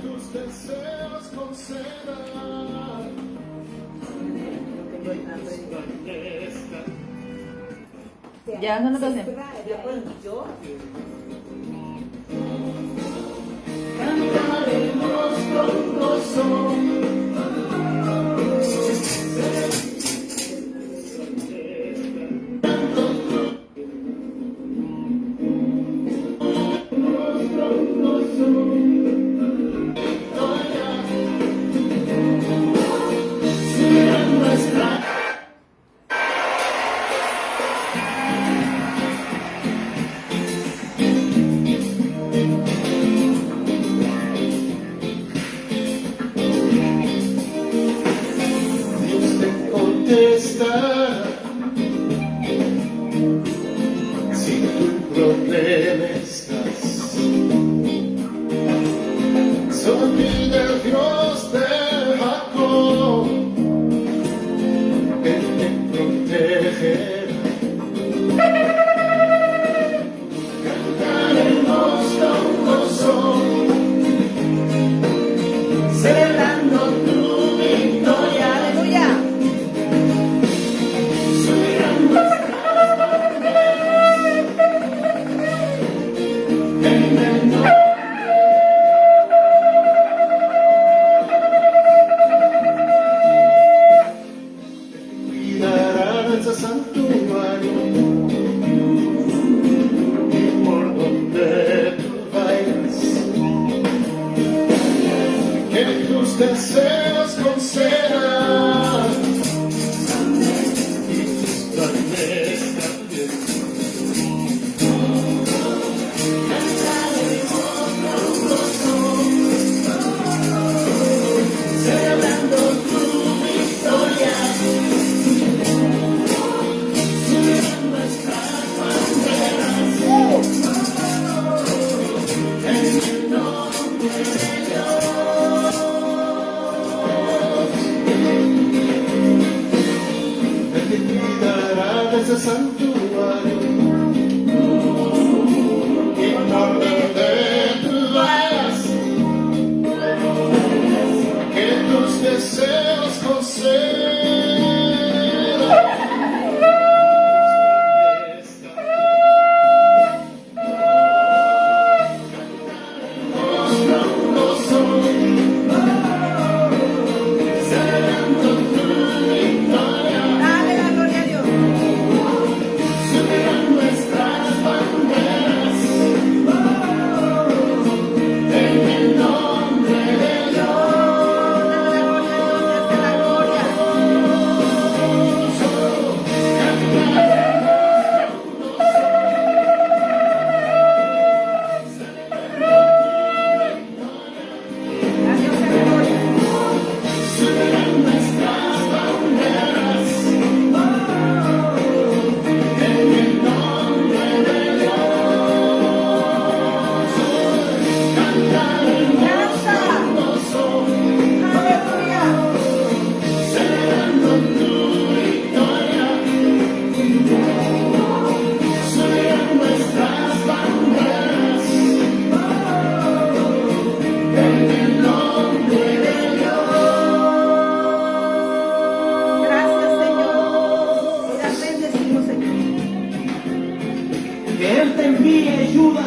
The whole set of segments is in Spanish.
tus deseos concedan. Ya, no lo hacemos. Cantaremos con gozo. Si tu problema estás, solo pide a Dios de Jacob, Él te protegerá. Cantaremos con gozo, celebrando tu victoria. Aleluya. Santuario, y por donde tú vayas, que tus deseos concedan y tus planes también. Celebrando tu victoria. Ese santuario, y por donde tú vayas, que tus deseos concedan.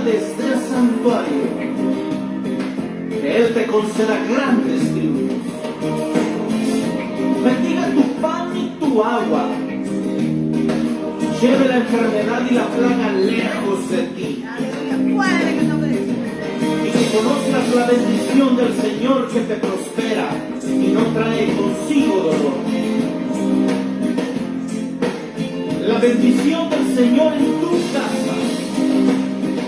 Desde el santuario, que Él te conceda grandes triunfos, bendiga tu pan y tu agua, lleve la enfermedad y la plaga lejos de ti, y que conozcas la bendición del Señor que te prospera y no trae consigo dolor. La bendición del Señor en tu casa,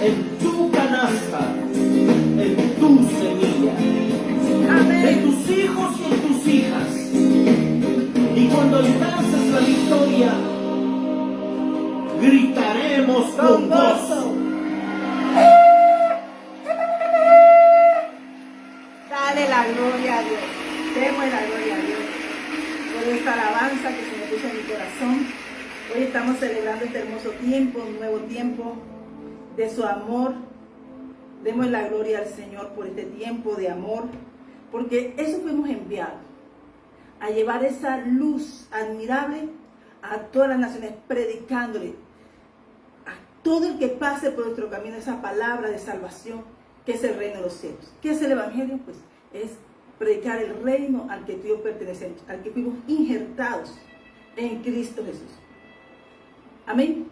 en tu canasta, en tu semilla, en tus hijos y en tus hijas. Y cuando alcances la victoria, gritaremos con gozo. Dale la gloria a Dios. Demos la gloria a Dios por esta alabanza que se me puso en mi corazón. Hoy estamos celebrando este hermoso tiempo, un nuevo tiempo de su amor, Demos la gloria al Señor por este tiempo de amor, porque eso fuimos enviados, a llevar esa luz admirable a todas las naciones, predicándole a todo el que pase por nuestro camino esa palabra de salvación, que es el reino de los cielos. ¿Qué es el Evangelio? Pues es predicar el reino al que tú y yo pertenecemos, al que fuimos injertados en Cristo Jesús. Amén.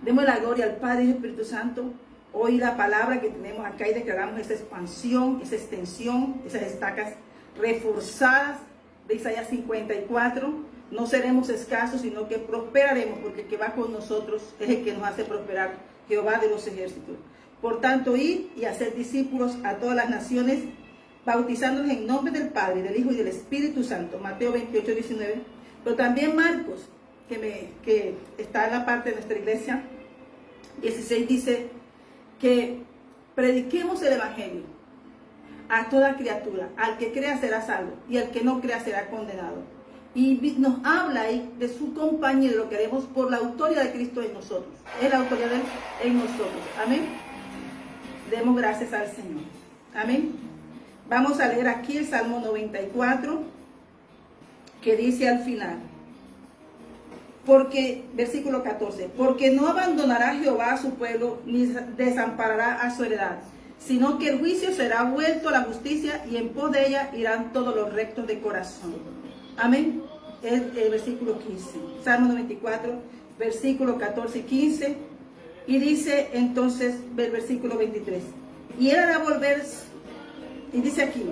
Demos la gloria al Padre y al Espíritu Santo. Hoy la palabra que tenemos acá y declaramos esa expansión, esa extensión, esas estacas reforzadas de Isaías 54. No seremos escasos, sino que prosperaremos, porque el que va con nosotros es el que nos hace prosperar, Jehová de los ejércitos. Por tanto, ir y hacer discípulos a todas las naciones, bautizándolos en nombre del Padre, del Hijo y del Espíritu Santo. Mateo 28, 19. Pero también Marcos, que está en la parte de nuestra iglesia, 16, dice que prediquemos el Evangelio a toda criatura. Al que crea será salvo, y al que no crea será condenado. Y nos habla ahí de su compañía, de lo que haremos por la autoridad de Cristo en nosotros. Es la autoridad de Él en nosotros. Amén. Demos gracias al Señor. Amén. Vamos a leer aquí el Salmo 94, que dice al final, porque, versículo 14, porque no abandonará Jehová a su pueblo, ni desamparará a su heredad, sino que el juicio será vuelto a la justicia, y en pos de ella irán todos los rectos de corazón. Amén. El versículo 15, Salmo 94, versículo 14 y 15, y dice entonces el versículo 23, y él hará volver, y dice aquí,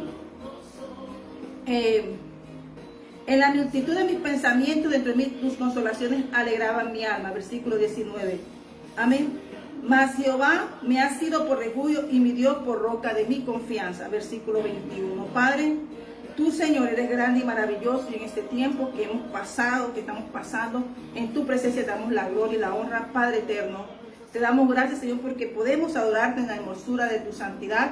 en la multitud de mis pensamientos, dentro de tus consolaciones alegraban mi alma. Versículo 19. Amén. Mas Jehová me ha sido por refugio y mi Dios por roca de mi confianza. Versículo 21. Padre, tú, Señor, eres grande y maravilloso, y en este tiempo que hemos pasado, que estamos pasando, en tu presencia te damos la gloria y la honra, Padre eterno. Te damos gracias, Señor, porque podemos adorarte en la hermosura de tu santidad.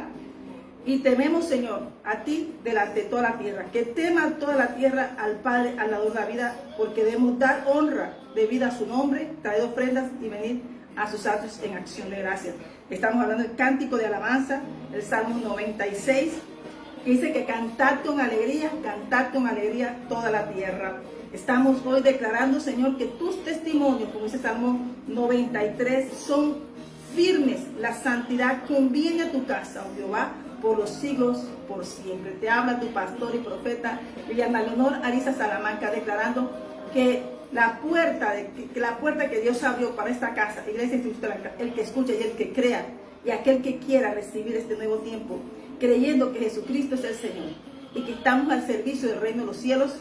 Y tememos, Señor, a ti delante de toda la tierra. Que tema toda la tierra al Padre, al dador de la vida, porque debemos dar honra debida a su nombre, traer ofrendas y venir a sus actos en acción de gracias. Estamos hablando del cántico de alabanza, el Salmo 96, que dice que cantad con alegría toda la tierra. Estamos hoy declarando, Señor, que tus testimonios, como dice el Salmo 93, son firmes. La santidad conviene a tu casa, oh Jehová, por los siglos, por siempre. Te habla tu pastor y profeta Liliana Leonor Ariza Salamanca, declarando que la puerta que Dios abrió para esta casa, iglesia, el que escucha y el que crea, y aquel que quiera recibir este nuevo tiempo, creyendo que Jesucristo es el Señor y que estamos al servicio del reino de los cielos,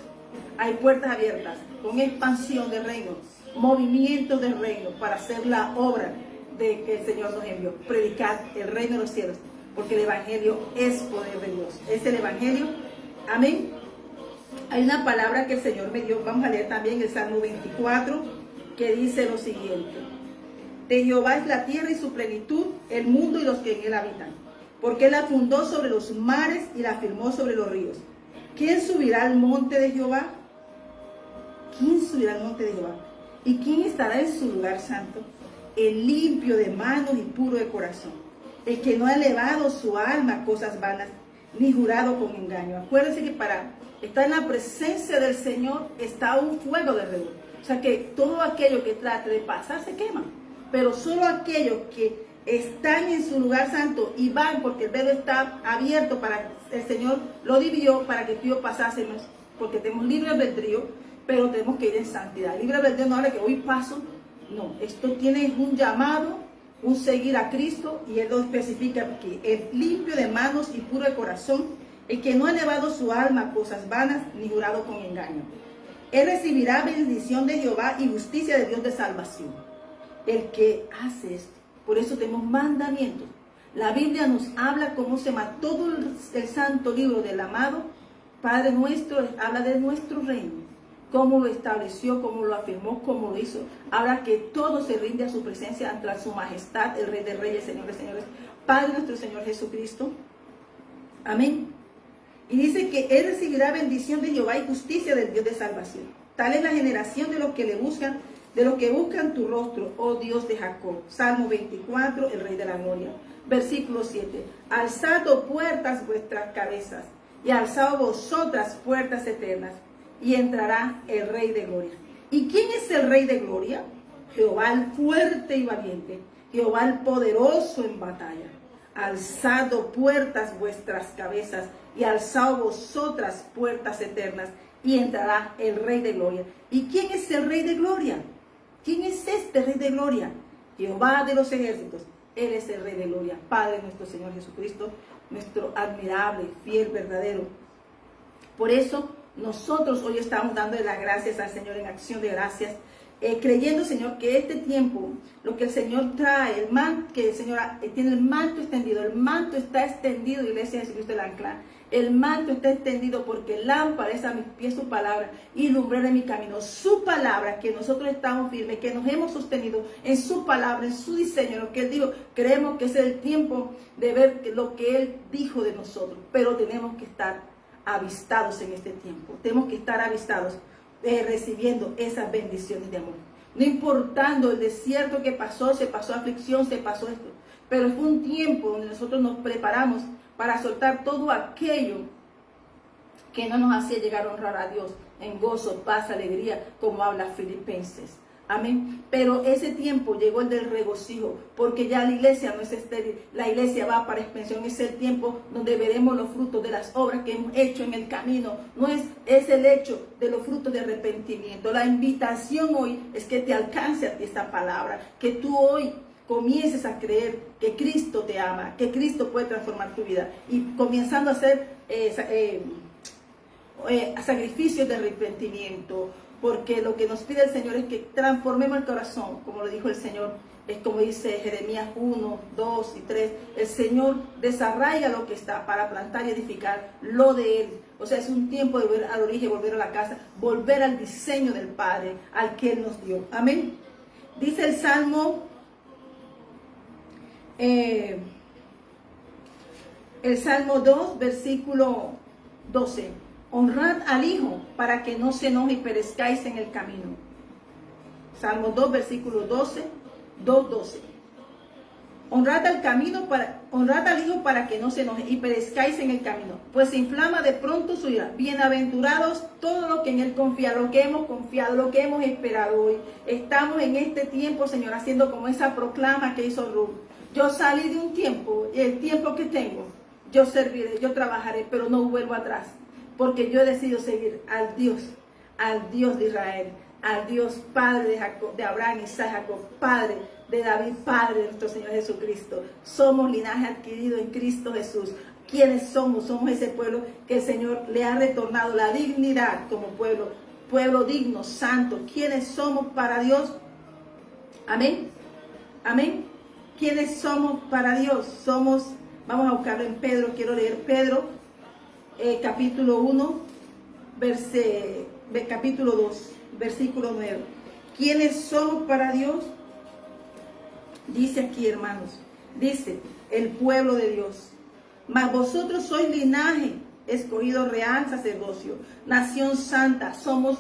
hay puertas abiertas con expansión del reino, movimiento del reino para hacer la obra de que el Señor nos envió, predicar el reino de los cielos. Porque el Evangelio es poder de Dios. Es el Evangelio. Amén. Hay una palabra que el Señor me dio. Vamos a leer también el Salmo 24, que dice lo siguiente. De Jehová es la tierra y su plenitud, el mundo y los que en él habitan. Porque él la fundó sobre los mares y la firmó sobre los ríos. ¿Quién subirá al monte de Jehová? ¿Quién subirá al monte de Jehová? ¿Y quién estará en su lugar santo? El limpio de manos y puro de corazón, el que no ha elevado su alma a cosas vanas, ni jurado con engaño. Acuérdense que para estar en la presencia del Señor está un fuego de alrededor. O sea que todo aquello que trate de pasar se quema. Pero solo aquellos que están en su lugar santo y van, porque el velo está abierto para el Señor lo dividió para que tú y yo pasásemos, porque tenemos libre albedrío, pero tenemos que ir en santidad. Libre albedrío no habla que hoy paso. No, esto tiene un llamado, un seguir a Cristo, y Él lo especifica aquí: el limpio de manos y puro de corazón, el que no ha elevado su alma a cosas vanas, ni jurado con engaño. Él recibirá bendición de Jehová y justicia de Dios de salvación. El que hace esto. Por eso tenemos mandamientos. La Biblia nos habla cómo se llama todo el santo libro del amado Padre nuestro, habla de nuestro reino, cómo lo estableció, cómo lo afirmó, cómo lo hizo. Habla que todo se rinde a su presencia ante su majestad, el Rey de Reyes, Señor de Señores, Padre nuestro Señor Jesucristo. Amén. Y dice que Él recibirá bendición de Jehová y justicia del Dios de salvación. Tal es la generación de los que le buscan, de los que buscan tu rostro, oh Dios de Jacob. Salmo 24, el Rey de la Gloria. Versículo 7. Alzad, oh puertas, vuestras cabezas, y alzad vosotras puertas eternas, y entrará el Rey de Gloria. ¿Y quién es el Rey de Gloria? Jehová el fuerte y valiente, Jehová el poderoso en batalla. Alzad, oh puertas, vuestras cabezas, y alzad vosotras puertas eternas, y entrará el Rey de Gloria. ¿Y quién es el Rey de Gloria? ¿Quién es este Rey de Gloria? Jehová de los ejércitos. Él es el Rey de Gloria, Padre nuestro Señor Jesucristo, nuestro admirable, fiel, verdadero. Por eso nosotros hoy estamos dando las gracias al Señor en acción de gracias, creyendo, Señor, que este tiempo, lo que el Señor trae, el manto, que el Señor tiene el manto extendido, el manto está extendido, Iglesia de Jesucristo del Ancla. El manto está extendido porque lámpara es a mis pies su palabra y lumbrera en mi camino. Su palabra, que nosotros estamos firmes, que nos hemos sostenido en su palabra, en su diseño, en lo que Él dijo. Creemos que es el tiempo de ver lo que Él dijo de nosotros, pero tenemos que estar avistados en este tiempo. Tenemos que estar avistados, recibiendo esas bendiciones de amor. No importando el desierto que pasó, se pasó aflicción, se pasó esto. Pero fue un tiempo donde nosotros nos preparamos para soltar todo aquello que no nos hacía llegar a honrar a Dios en gozo, paz, alegría, como habla Filipenses. Amén. Pero ese tiempo llegó el del regocijo, porque ya la iglesia no es estéril, la iglesia va para expansión. Es el tiempo donde veremos los frutos de las obras que hemos hecho en el camino. No es el hecho de los frutos de arrepentimiento. La invitación hoy es que te alcance a ti esta palabra, que tú hoy comiences a creer que Cristo te ama, que Cristo puede transformar tu vida, y comenzando a hacer sacrificios de arrepentimiento, porque lo que nos pide el Señor es que transformemos el corazón, como lo dijo el Señor, es como dice Jeremías 1, 2 y 3, el Señor desarraiga lo que está para plantar y edificar lo de Él. O sea, es un tiempo de volver al origen, volver a la casa, volver al diseño del Padre, al que Él nos dio. Amén. Dice el Salmo el Salmo 2, versículo 12. Honrad al Hijo para que no se enoje y perezcáis en el camino. Salmo 2, versículo 12, 2:12. Honrad al Hijo para que no se enoje y perezcáis en el camino, pues se inflama de pronto su ira. Bienaventurados todos los que en Él confían, lo que hemos confiado, lo que hemos esperado hoy. Estamos en este tiempo, Señor, haciendo como esa proclama que hizo Ruth. Yo salí de un tiempo, y el tiempo que tengo, yo serviré, yo trabajaré, pero no vuelvo atrás, porque yo he decidido seguir al Dios de Israel, al Dios Padre de Jacob, de Abraham, Isaac, Jacob, Padre de David, Padre de nuestro Señor Jesucristo. Somos linaje adquirido en Cristo Jesús. ¿Quiénes somos? Somos ese pueblo que el Señor le ha retornado la dignidad como pueblo digno, santo. ¿Quiénes somos para Dios? Amén. Amén. ¿Quiénes somos para Dios? Vamos a buscarlo en Pedro. Quiero leer Pedro, capítulo 1, capítulo 2, versículo 9. ¿Quiénes somos para Dios? Dice aquí, hermanos, dice, el pueblo de Dios. Mas vosotros sois linaje, escogido real sacerdocio, nación santa. Somos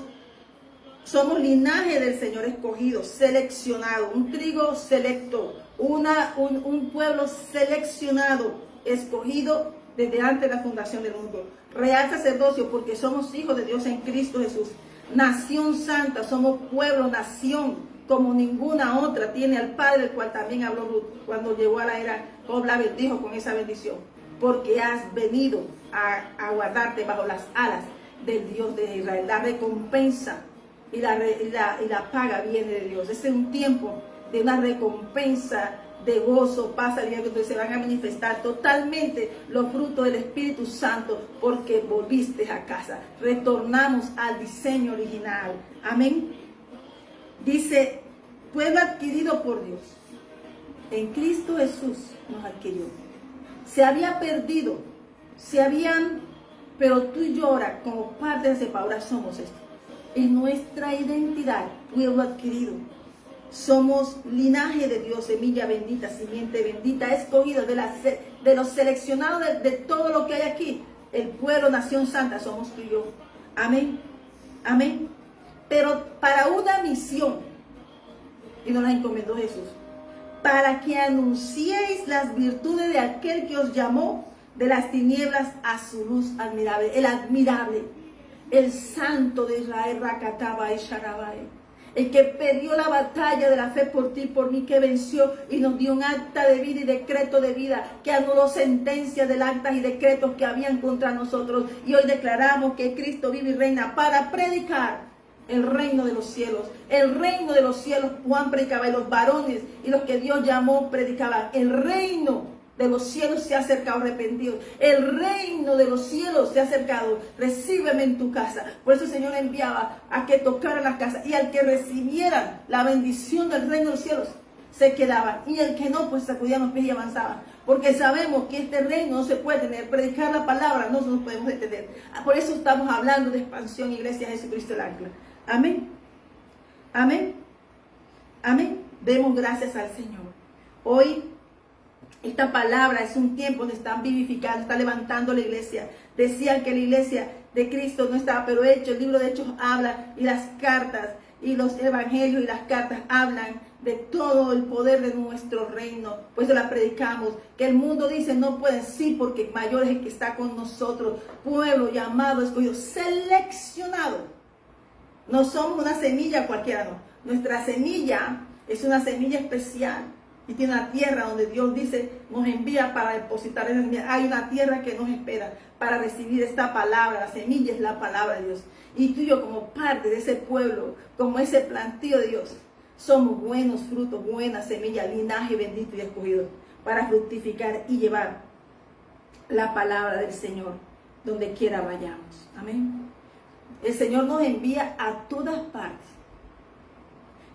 linaje del Señor escogido, seleccionado, un trigo selecto, un pueblo seleccionado, escogido desde antes de la fundación del mundo. Real sacerdocio, porque somos hijos de Dios en Cristo Jesús. Nación santa, somos pueblo, nación, como ninguna otra. Tiene al Padre, el cual también habló Ruth cuando llegó a la era. Job la bendijo con esa bendición, porque has venido a guardarte bajo las alas del Dios de Israel. La recompensa y la paga viene de Dios. Este es un tiempo de una recompensa, de gozo, paz, alegría, donde se van a manifestar totalmente los frutos del Espíritu Santo, porque volviste a casa. Retornamos al diseño original. Amén. Dice, pueblo adquirido por Dios. En Cristo Jesús nos adquirió. Se había perdido, pero tú y yo ahora, como parte de ese pueblo, ahora somos esto. En nuestra identidad, pueblo adquirido. Somos linaje de Dios, semilla bendita, simiente bendita, escogido de los seleccionados de todo lo que hay aquí. El pueblo, nación santa, somos tú y yo. Amén. Amén. Pero para una misión, y nos la encomendó Jesús, para que anunciéis las virtudes de aquel que os llamó de las tinieblas a su luz admirable. El admirable, el santo de Israel, Rakataba y Sharabai. El que perdió la batalla de la fe por ti y por mí, que venció y nos dio un acta de vida y decreto de vida, que anuló sentencias del acta y decretos que habían contra nosotros. Y hoy declaramos que Cristo vive y reina para predicar el reino de los cielos. El reino de los cielos, Juan predicaba, y los varones y los que Dios llamó predicaban. El reino de los cielos se ha acercado arrepentido. El reino de los cielos se ha acercado. Recíbeme en tu casa. Por eso el Señor enviaba a que tocaran las casas. Y al que recibieran la bendición del reino de los cielos, se quedaban. Y el que no, pues sacudían los pies y avanzaban. Porque sabemos que este reino no se puede tener. Predicar la palabra no nos podemos detener. Por eso estamos hablando de expansión, Iglesia Jesucristo el Ancla. Amén. Amén. Amén. Demos gracias al Señor. Hoy esta palabra es un tiempo donde están vivificando, está levantando la iglesia. Decían que la iglesia de Cristo no estaba, pero el libro de Hechos habla, y las cartas, y los evangelios y las cartas hablan de todo el poder de nuestro reino. Pues la predicamos, que el mundo dice no pueden, sí, porque mayor es el que está con nosotros. Pueblo llamado, escogido, seleccionado. No somos una semilla cualquiera, no. Nuestra semilla es una semilla especial. Y tiene una tierra donde Dios dice, nos envía para depositar esa semilla. Hay una tierra que nos espera para recibir esta palabra. La semilla es la palabra de Dios. Y tú y yo, como parte de ese pueblo, como ese plantío de Dios, somos buenos frutos, buena semilla, linaje bendito y escogido, para fructificar y llevar la palabra del Señor donde quiera vayamos. Amén. El Señor nos envía a todas partes.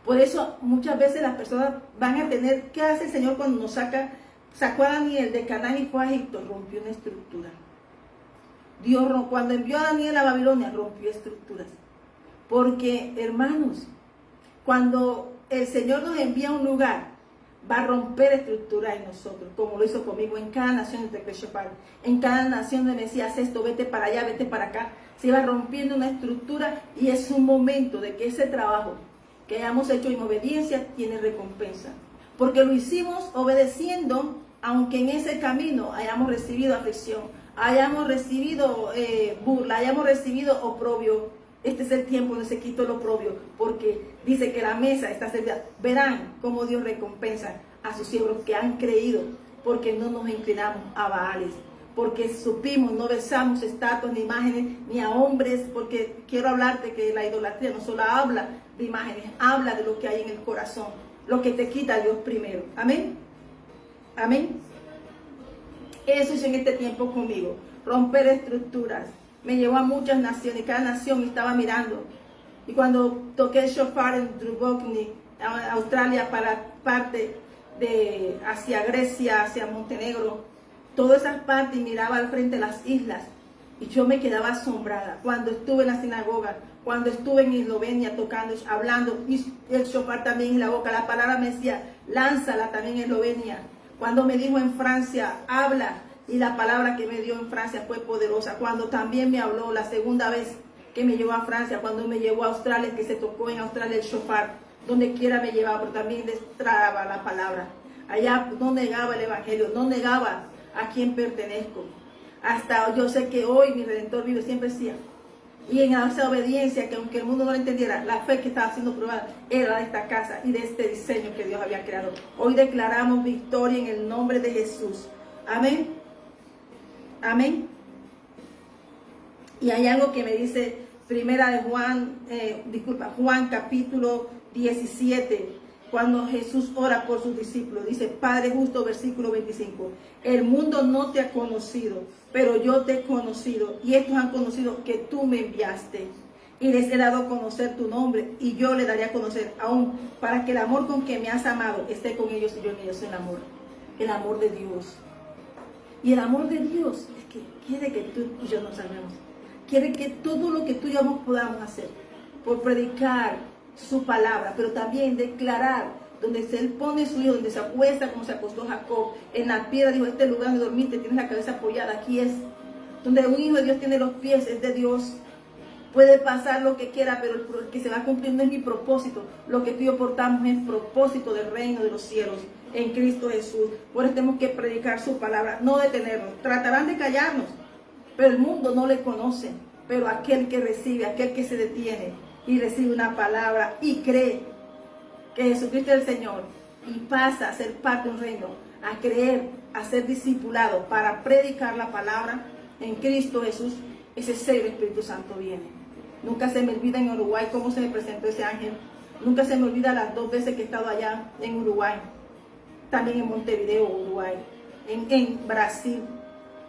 Por eso muchas veces las personas van a tener, ¿qué hace el Señor cuando nos sacó a Daniel de Canaán y fue a Egipto? Rompió una estructura. Dios, cuando envió a Daniel a Babilonia, rompió estructuras. Porque, hermanos, cuando el Señor nos envía a un lugar, va a romper estructuras en nosotros, como lo hizo conmigo en cada nación de Shofar. En cada nación donde me decía, haz esto, vete para allá, vete para acá. Se iba rompiendo una estructura y es un momento de que ese trabajo que hayamos hecho en obediencia tiene recompensa, porque lo hicimos obedeciendo, aunque en ese camino hayamos recibido aflicción, hayamos recibido burla, hayamos recibido oprobio. Este es el tiempo donde se quitó el oprobio, porque dice que la mesa está servida. Verán cómo Dios recompensa a sus siervos que han creído, porque no nos inclinamos a Baales, porque supimos, no besamos estatuas ni imágenes, ni a hombres, porque quiero hablarte que la idolatría no solo habla de imágenes, habla de lo que hay en el corazón, lo que te quita a Dios primero. Amén. Amén. Eso es en este tiempo conmigo, romper estructuras. Me llevó a muchas naciones, cada nación estaba mirando. Y cuando toqué el shofar en Dubrovnik, Australia, para parte de hacia Grecia, hacia Montenegro, todas esas partes, y miraba al frente de las islas, y yo me quedaba asombrada. Cuando estuve en la sinagoga, cuando estuve en Eslovenia tocando, hablando, y el shofar también en la boca, la palabra me decía, lánzala también en Eslovenia. Cuando me dijo en Francia, habla, y la palabra que me dio en Francia fue poderosa. Cuando también me habló la segunda vez que me llevó a Francia, cuando me llevó a Australia, que se tocó en Australia el shofar, donde quiera me llevaba, pero también destraba la palabra. Allá no negaba el evangelio, no negaba a quién pertenezco. Hasta yo sé que hoy mi Redentor vive, siempre decía. Y en esa obediencia, que aunque el mundo no lo entendiera, la fe que estaba siendo probada era de esta casa y de este diseño que Dios había creado. Hoy declaramos victoria en el nombre de Jesús. Amén. Amén. Y hay algo que me dice primera de Juan capítulo 17, cuando Jesús ora por sus discípulos, dice, Padre justo, versículo 25, el mundo no te ha conocido, pero yo te he conocido, y estos han conocido que tú me enviaste, y les he dado a conocer tu nombre, y yo le daré a conocer aún, para que el amor con que me has amado esté con ellos y yo en ellos, el amor de Dios. Y el amor de Dios es que quiere que tú y yo nos salvemos. Quiere que todo lo que tú y yo podamos hacer por predicar su palabra, pero también declarar donde Él pone su hijo, donde se acuesta como se acostó Jacob, en la piedra, dijo, este lugar donde dormiste, tienes la cabeza apoyada, aquí es. Donde un hijo de Dios tiene los pies, es de Dios. Puede pasar lo que quiera, pero el que se va cumpliendo es mi propósito. Lo que tú y yo portamos es el propósito del reino de los cielos en Cristo Jesús. Por eso tenemos que predicar su palabra, no detenernos. Tratarán de callarnos, pero el mundo no le conoce. Pero aquel que recibe, aquel que se detiene y recibe una palabra y cree que Jesucristo es el Señor y pasa a ser parte de un reino, a creer, a ser discipulado para predicar la palabra en Cristo Jesús, ese ser del Espíritu Santo viene. Nunca se me olvida en Uruguay cómo se me presentó ese ángel. Nunca se me olvida las 2 veces que he estado allá en Uruguay. También en Montevideo, Uruguay. En Brasil.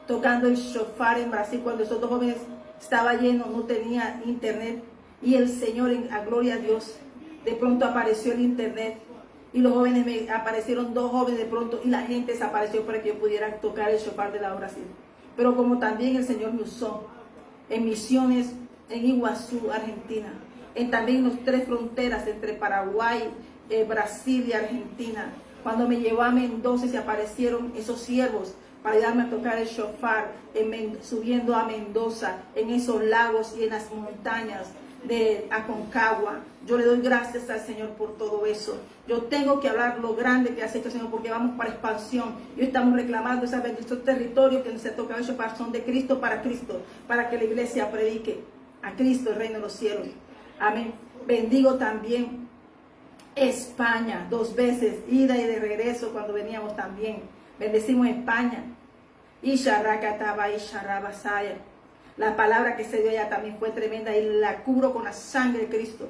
Tocando el shofar en Brasil cuando esos 2 jóvenes estaba lleno, no tenía internet. Y el Señor, a gloria a Dios, de pronto apareció el internet. Y los jóvenes me aparecieron 2 jóvenes de pronto y la gente desapareció para que yo pudiera tocar el shofar de la Brasil. Pero como también el Señor me usó en misiones en Iguazú, Argentina, también en las 3 fronteras entre Paraguay, Brasil y Argentina. Cuando me llevó a Mendoza se aparecieron esos siervos para ayudarme a tocar el shofar, subiendo a Mendoza, en esos lagos y en las montañas de Aconcagua. Yo le doy gracias al Señor por todo eso. Yo tengo que hablar lo grande que ha hecho el Señor, porque vamos para expansión y hoy estamos reclamando esos territorios que se toca el shofar son de Cristo, para que la iglesia predique a Cristo, el reino de los cielos. Amén. Bendigo también España, 2 veces, ida y de regreso cuando veníamos también. Bendecimos España. La palabra que se dio allá también fue tremenda y la cubro con la sangre de Cristo.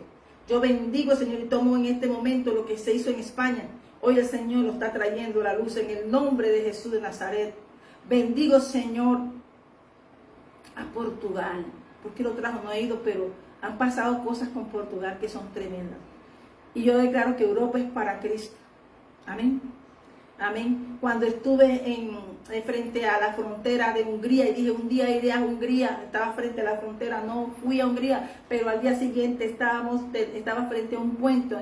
Yo bendigo, Señor, y tomo en este momento lo que se hizo en España. Hoy el Señor lo está trayendo la luz en el nombre de Jesús de Nazaret. Bendigo, Señor, a Portugal. Porque lo trajo, no he ido, pero han pasado cosas con Portugal que son tremendas. Y yo declaro que Europa es para Cristo. Amén. Amén. Cuando estuve frente a la frontera de Hungría y dije, un día iré a Hungría, estaba frente a la frontera, no fui a Hungría, pero al día siguiente estaba frente a un puente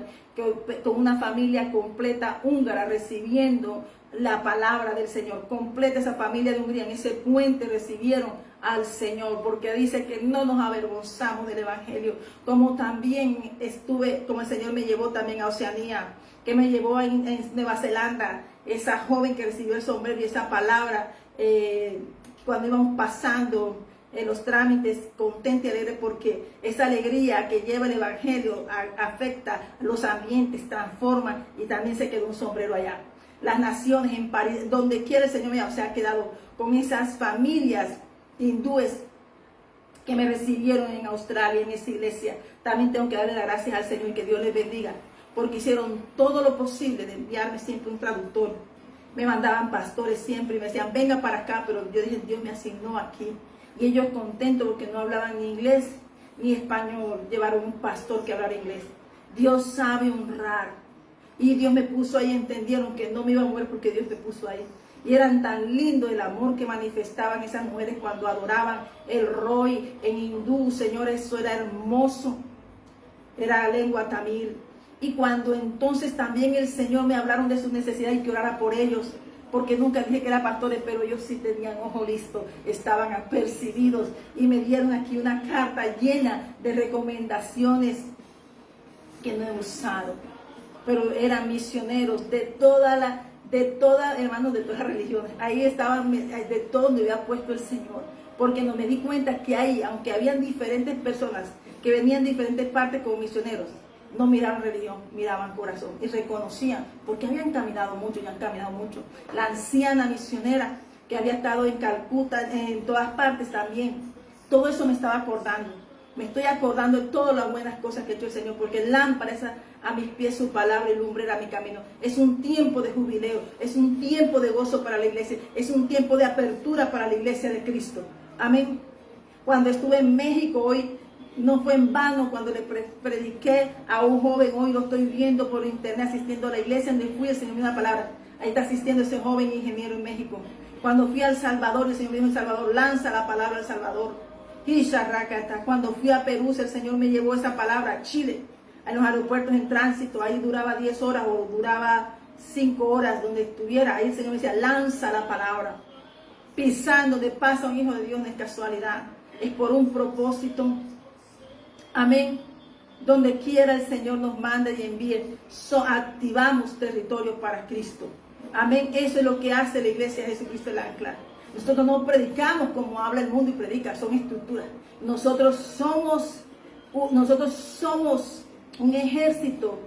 con una familia completa húngara recibiendo la palabra del Señor. Completa esa familia de Hungría, en ese puente recibieron al Señor, porque dice que no nos avergonzamos del Evangelio. Como también como el Señor me llevó también a Oceanía, que me llevó en Nueva Zelanda, esa joven que recibió el sombrero y esa palabra, cuando íbamos pasando en los trámites, contenta y alegre, porque esa alegría que lleva el Evangelio afecta los ambientes, transforma, y también se quedó un sombrero allá. Las naciones, en París, donde quiera el Señor se ha quedado con esas familias hindúes que me recibieron en Australia, en esa iglesia. También tengo que darle las gracias al Señor y que Dios les bendiga, porque hicieron todo lo posible de enviarme siempre un traductor. Me mandaban pastores siempre y me decían, venga para acá, pero yo dije, Dios me asignó aquí. Y ellos contentos porque no hablaban ni inglés ni español, llevaron un pastor que hablara inglés. Dios sabe honrar. Y Dios me puso ahí, entendieron que no me iba a mover porque Dios me puso ahí. Y eran tan lindo el amor que manifestaban esas mujeres cuando adoraban el Roy en hindú. Señor, eso era hermoso. Era lengua tamil. Y cuando entonces también el Señor me hablaron de sus necesidades y que orara por ellos, porque nunca dije que eran pastores, pero ellos sí tenían ojo listo, estaban apercibidos y me dieron aquí una carta llena de recomendaciones que no he usado, pero eran misioneros hermanos, de todas las religiones. Ahí estaban de todo donde había puesto el Señor, porque no me di cuenta que ahí, aunque habían diferentes personas que venían de diferentes partes como misioneros, no miraban religión, miraban corazón y reconocían, porque habían caminado mucho y han caminado mucho. La anciana misionera que había estado en Calcuta, en todas partes también, todo eso me estaba acordando. Me estoy acordando de todas las buenas cosas que ha hecho el Señor, porque lámpara es a mis pies su palabra y lumbrera a mi camino. Es un tiempo de jubileo, es un tiempo de gozo para la iglesia, es un tiempo de apertura para la iglesia de Cristo. Amén. Cuando estuve en México hoy, no fue en vano cuando le prediqué a un joven. Hoy lo estoy viendo por internet asistiendo a la iglesia donde fui, el Señor me dio una palabra. Ahí está asistiendo ese joven ingeniero en México. Cuando fui a El Salvador, el Señor me dijo, El Salvador, lanza la palabra al Salvador. Cuando fui a Perú, el Señor me llevó esa palabra a Chile, en los aeropuertos en tránsito. Ahí duraba 10 horas o duraba 5 horas, donde estuviera. Ahí el Señor me decía, lanza la palabra. Pisando de paso a un hijo de Dios no es casualidad, es por un propósito. Amén. Donde quiera el Señor nos mande y envíe, activamos territorio para Cristo. Amén. Eso es lo que hace la iglesia de Jesucristo el Ancla. Nosotros no predicamos como habla el mundo y predica, son estructuras. Nosotros somos un ejército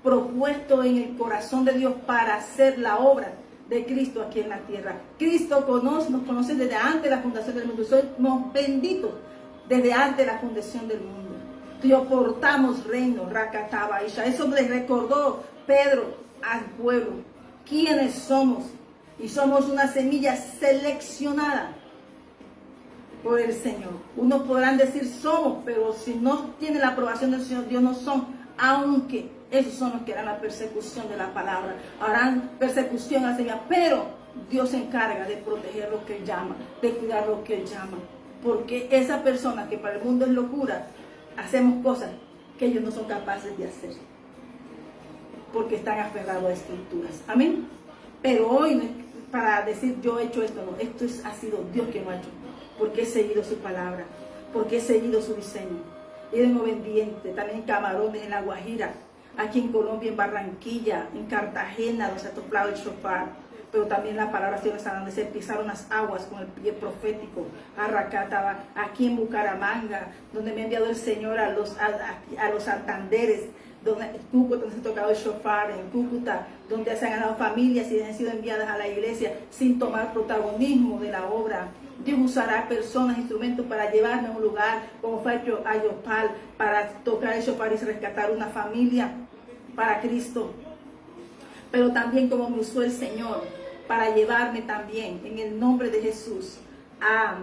propuesto en el corazón de Dios para hacer la obra de Cristo aquí en la tierra. Cristo nos conoce desde antes de la fundación del mundo. Somos benditos desde antes de la fundación del mundo. Dios portamos reino, Rakataba Isha. Eso les recordó Pedro al pueblo. ¿Quiénes somos? Y somos una semilla seleccionada por el Señor. Unos podrán decir somos, pero si no tienen la aprobación del Señor, Dios no son, aunque esos son los que harán la persecución de la palabra, harán persecución a la semilla, pero Dios se encarga de proteger lo que Él llama, de cuidar lo que Él llama, porque esa persona que para el mundo es locura, hacemos cosas que ellos no son capaces de hacer, porque están aferrados a estructuras. Amén. Pero hoy no es para decir yo he hecho esto, no, ha sido Dios quien lo ha hecho, porque he seguido su palabra, porque he seguido su diseño. Y en obediente, también en Camarones, en La Guajira, aquí en Colombia, en Barranquilla, en Cartagena, donde se ha soplado el shofar, pero también la palabra de Dios, donde se pisaron las aguas con el pie profético, Arracataba, aquí en Bucaramanga, donde me ha enviado el Señor a los Santanderes, donde Cúcuta, donde se ha tocado el shofar, en Cúcuta, donde se han ganado familias y han sido enviadas a la iglesia sin tomar protagonismo de la obra. Dios usará personas, instrumentos para llevarme a un lugar, como fue a Yopal, para tocar el shofar y rescatar una familia para Cristo. Pero también como me usó el Señor, para llevarme también, en el nombre de Jesús, a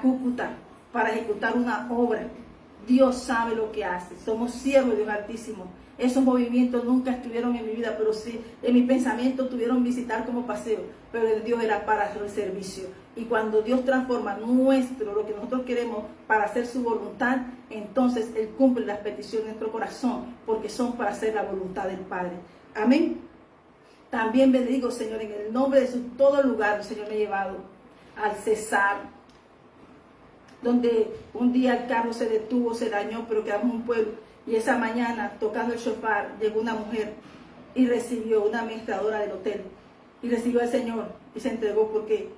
Cúcuta, para ejecutar una obra. Dios sabe lo que hace. Somos siervos de Dios Altísimo. Esos movimientos nunca estuvieron en mi vida, pero sí en mi pensamiento tuvieron visitar como paseo. Pero el Dios era para el servicio. Y cuando Dios transforma lo que nosotros queremos para hacer su voluntad, entonces Él cumple las peticiones de nuestro corazón, porque son para hacer la voluntad del Padre. Amén. También bendigo, Señor, en el nombre de Jesús, todo lugar, el Señor me ha llevado al Cesar, donde un día el carro se detuvo, se dañó, pero quedamos en un pueblo. Y esa mañana, tocando el shofar, llegó una mujer y recibió, una administradora del hotel, y recibió al Señor y se entregó porque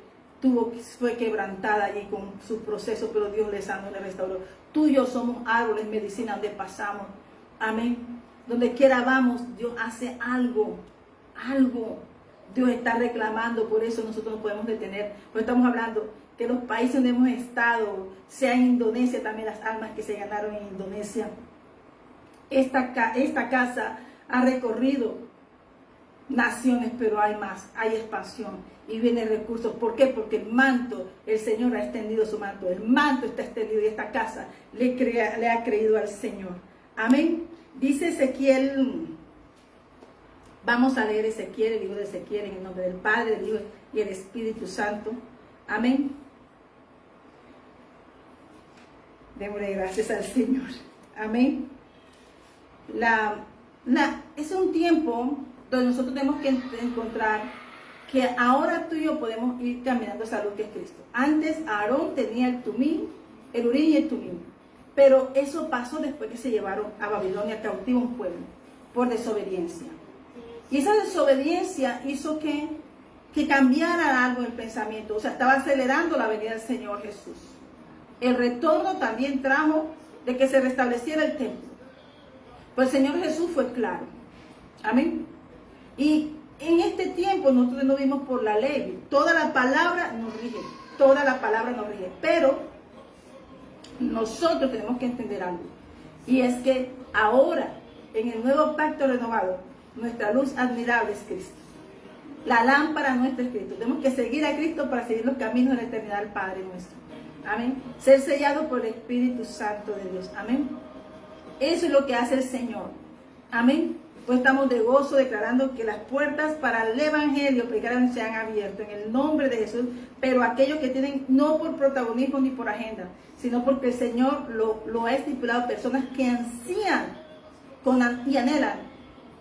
fue quebrantada allí con su proceso, pero Dios le sanó y le restauró. Tú y yo somos árboles, medicina, donde pasamos. Amén. Donde quiera vamos, Dios hace algo. Dios está reclamando, por eso nosotros no podemos detener. Pues estamos hablando que los países donde hemos estado, sea en Indonesia, también las almas que se ganaron en Indonesia. Esta casa ha recorrido naciones, pero hay más, hay expansión y vienen recursos. ¿Por qué? Porque el manto, el Señor ha extendido su manto, el manto está extendido y esta casa le ha creído al Señor. Amén. Dice Ezequiel, vamos a leer Ezequiel, el libro de Ezequiel, en el nombre del Padre, del Hijo y el Espíritu Santo. Amén. Démosle gracias al Señor. Amén. Es un tiempo donde nosotros tenemos que encontrar que ahora tú y yo podemos ir caminando hacia lo que es Cristo. Antes Aarón tenía el tumín, el urín y el tumín, pero eso pasó después que se llevaron a Babilonia cautivo un pueblo por desobediencia. Y esa desobediencia hizo que cambiara algo en el pensamiento, o sea, estaba acelerando la venida del Señor Jesús. El retorno también trajo de que se restableciera el templo. Pues el Señor Jesús fue claro. Amén. Y en este tiempo nosotros no vimos por la ley. Toda la palabra nos rige. Toda la palabra nos rige. Pero nosotros tenemos que entender algo. Y es que ahora, en el nuevo pacto renovado, nuestra luz admirable es Cristo. La lámpara nuestra es Cristo. Tenemos que seguir a Cristo para seguir los caminos de la eternidad del Padre nuestro. Amén. Ser sellado por el Espíritu Santo de Dios. Amén. Eso es lo que hace el Señor. Amén. Pues estamos de gozo declarando que las puertas para el Evangelio predicar se han abierto en el nombre de Jesús. Pero aquellos que tienen, no por protagonismo ni por agenda, sino porque el Señor lo ha estipulado, personas que ansían y anhelan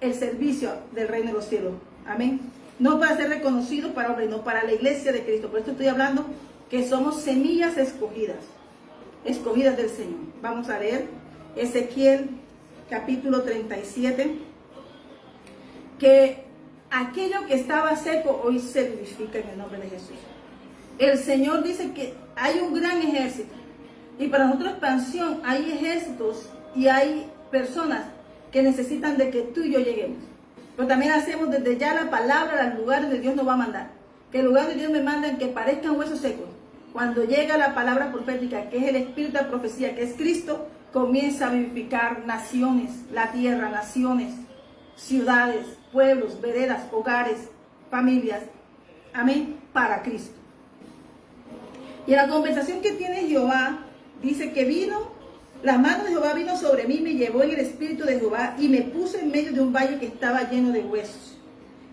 el servicio del reino de los cielos. Amén. No para ser reconocidos para hombres, no para la iglesia de Cristo. Por esto estoy hablando que somos semillas escogidas del Señor. Vamos a leer Ezequiel capítulo 37, que aquello que estaba seco hoy se vivifica en el nombre de Jesús. El Señor dice que hay un gran ejército, y para nosotros expansión hay ejércitos y hay personas que necesitan de que tú y yo lleguemos. Pero también hacemos desde ya la palabra al lugar donde Dios nos va a mandar. Que el lugar donde Dios me manda en que parezcan huesos secos. Cuando llega la palabra profética, que es el espíritu de profecía, que es Cristo, comienza a vivificar naciones, la tierra, naciones, ciudades, pueblos, veredas, hogares, familias. Amén, para Cristo. Y en la conversación que tiene Jehová, dice que la mano de Jehová vino sobre mí, me llevó en el espíritu de Jehová y me puso en medio de un valle que estaba lleno de huesos.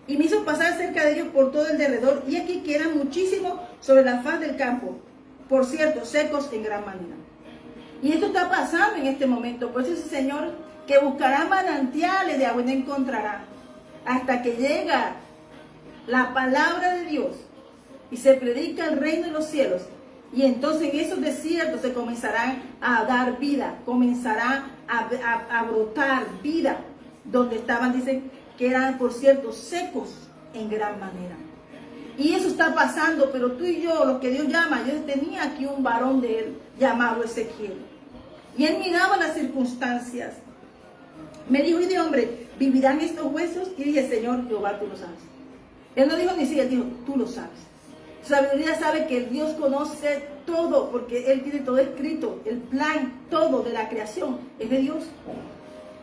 Y me hizo pasar cerca de ellos por todo el derredor, y aquí que eran muchísimos sobre la faz del campo, por cierto, secos en gran manera. Y esto está pasando en este momento. Por eso dice el Señor que buscará manantiales de agua y no encontrará, hasta que llega la palabra de Dios y se predica el reino de los cielos. Y entonces en esos desiertos se comenzarán a dar vida, comenzará a brotar vida, donde estaban, dicen que eran, por cierto, secos en gran manera. Y eso está pasando, pero tú y yo, los que Dios llama, yo tenía aquí un varón de él llamado Ezequiel. Y él miraba las circunstancias. Me dijo, y de hombre, ¿vivirán estos huesos? Y dije, Señor Jehová, tú lo sabes. Él no dijo ni sí, él dijo, tú lo sabes. Su sabiduría sabe que Dios conoce todo, porque Él tiene todo escrito, el plan, todo de la creación es de Dios.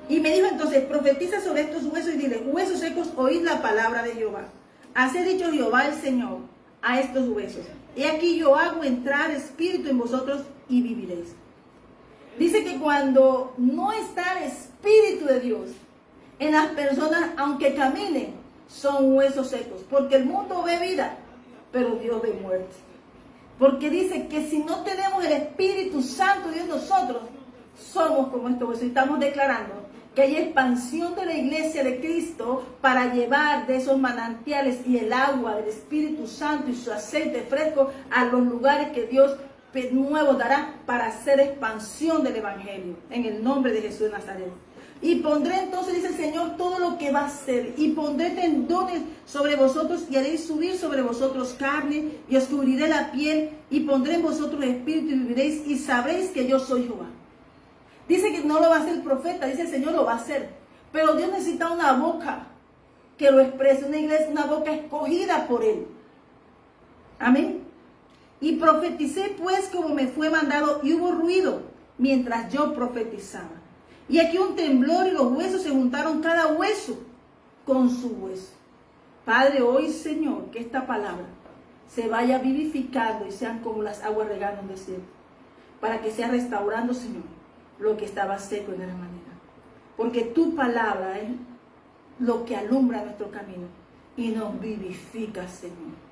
Y me dijo entonces, profetiza sobre estos huesos y dile, huesos secos, oíd la palabra de Jehová. Así dicho Jehová el Señor a estos huesos. He aquí yo hago entrar espíritu en vosotros y viviréis. Dice que cuando no está el espíritu de Dios en las personas, aunque caminen, son huesos secos, porque el mundo ve vida, pero Dios ve muerte. Porque dice que si no tenemos el Espíritu Santo de Dios nosotros, somos como estos huesos. Y estamos declarando que hay expansión de la iglesia de Cristo para llevar de esos manantiales y el agua del Espíritu Santo y su aceite fresco a los lugares que Dios nuevo dará para hacer expansión del Evangelio. En el nombre de Jesús de Nazaret. Y pondré entonces, dice el Señor, todo lo que va a hacer. Y pondré tendones sobre vosotros y haré subir sobre vosotros carne y os cubriré la piel y pondré en vosotros espíritu y viviréis y sabréis que yo soy Jehová. Dice que no lo va a hacer el profeta, dice el Señor lo va a hacer. Pero Dios necesita una boca que lo exprese, una iglesia, una boca escogida por Él. Amén. Y profeticé pues como me fue mandado y hubo ruido mientras yo profetizaba. Y aquí un temblor y los huesos se juntaron cada hueso con su hueso. Padre, hoy Señor, que esta palabra se vaya vivificando y sean como las aguas regando un desierto. Para que sea restaurando, Señor, lo que estaba seco en gran manera. Porque tu palabra es lo que alumbra nuestro camino y nos vivifica, Señor.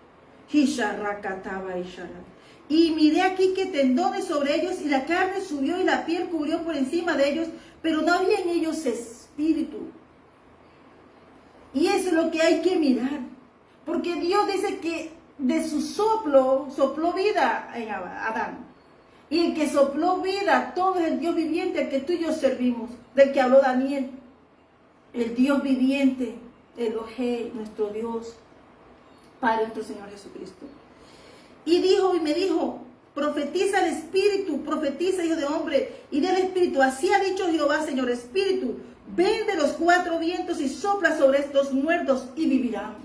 Y miré aquí que tendones sobre ellos y la carne subió y la piel cubrió por encima de ellos, pero no había en ellos espíritu. Y eso es lo que hay que mirar. Porque Dios dice que de su soplo sopló vida en Adán. Y el que sopló vida, todo es el Dios viviente al que tú y yo servimos, del que habló Daniel. El Dios viviente, Elohim, nuestro Dios, Padre nuestro Señor Jesucristo. Y me dijo, profetiza el Espíritu, profetiza, hijo de hombre, y del Espíritu. Así ha dicho Jehová, Señor Espíritu, ven de los cuatro vientos y sopla sobre estos muertos y vivirán.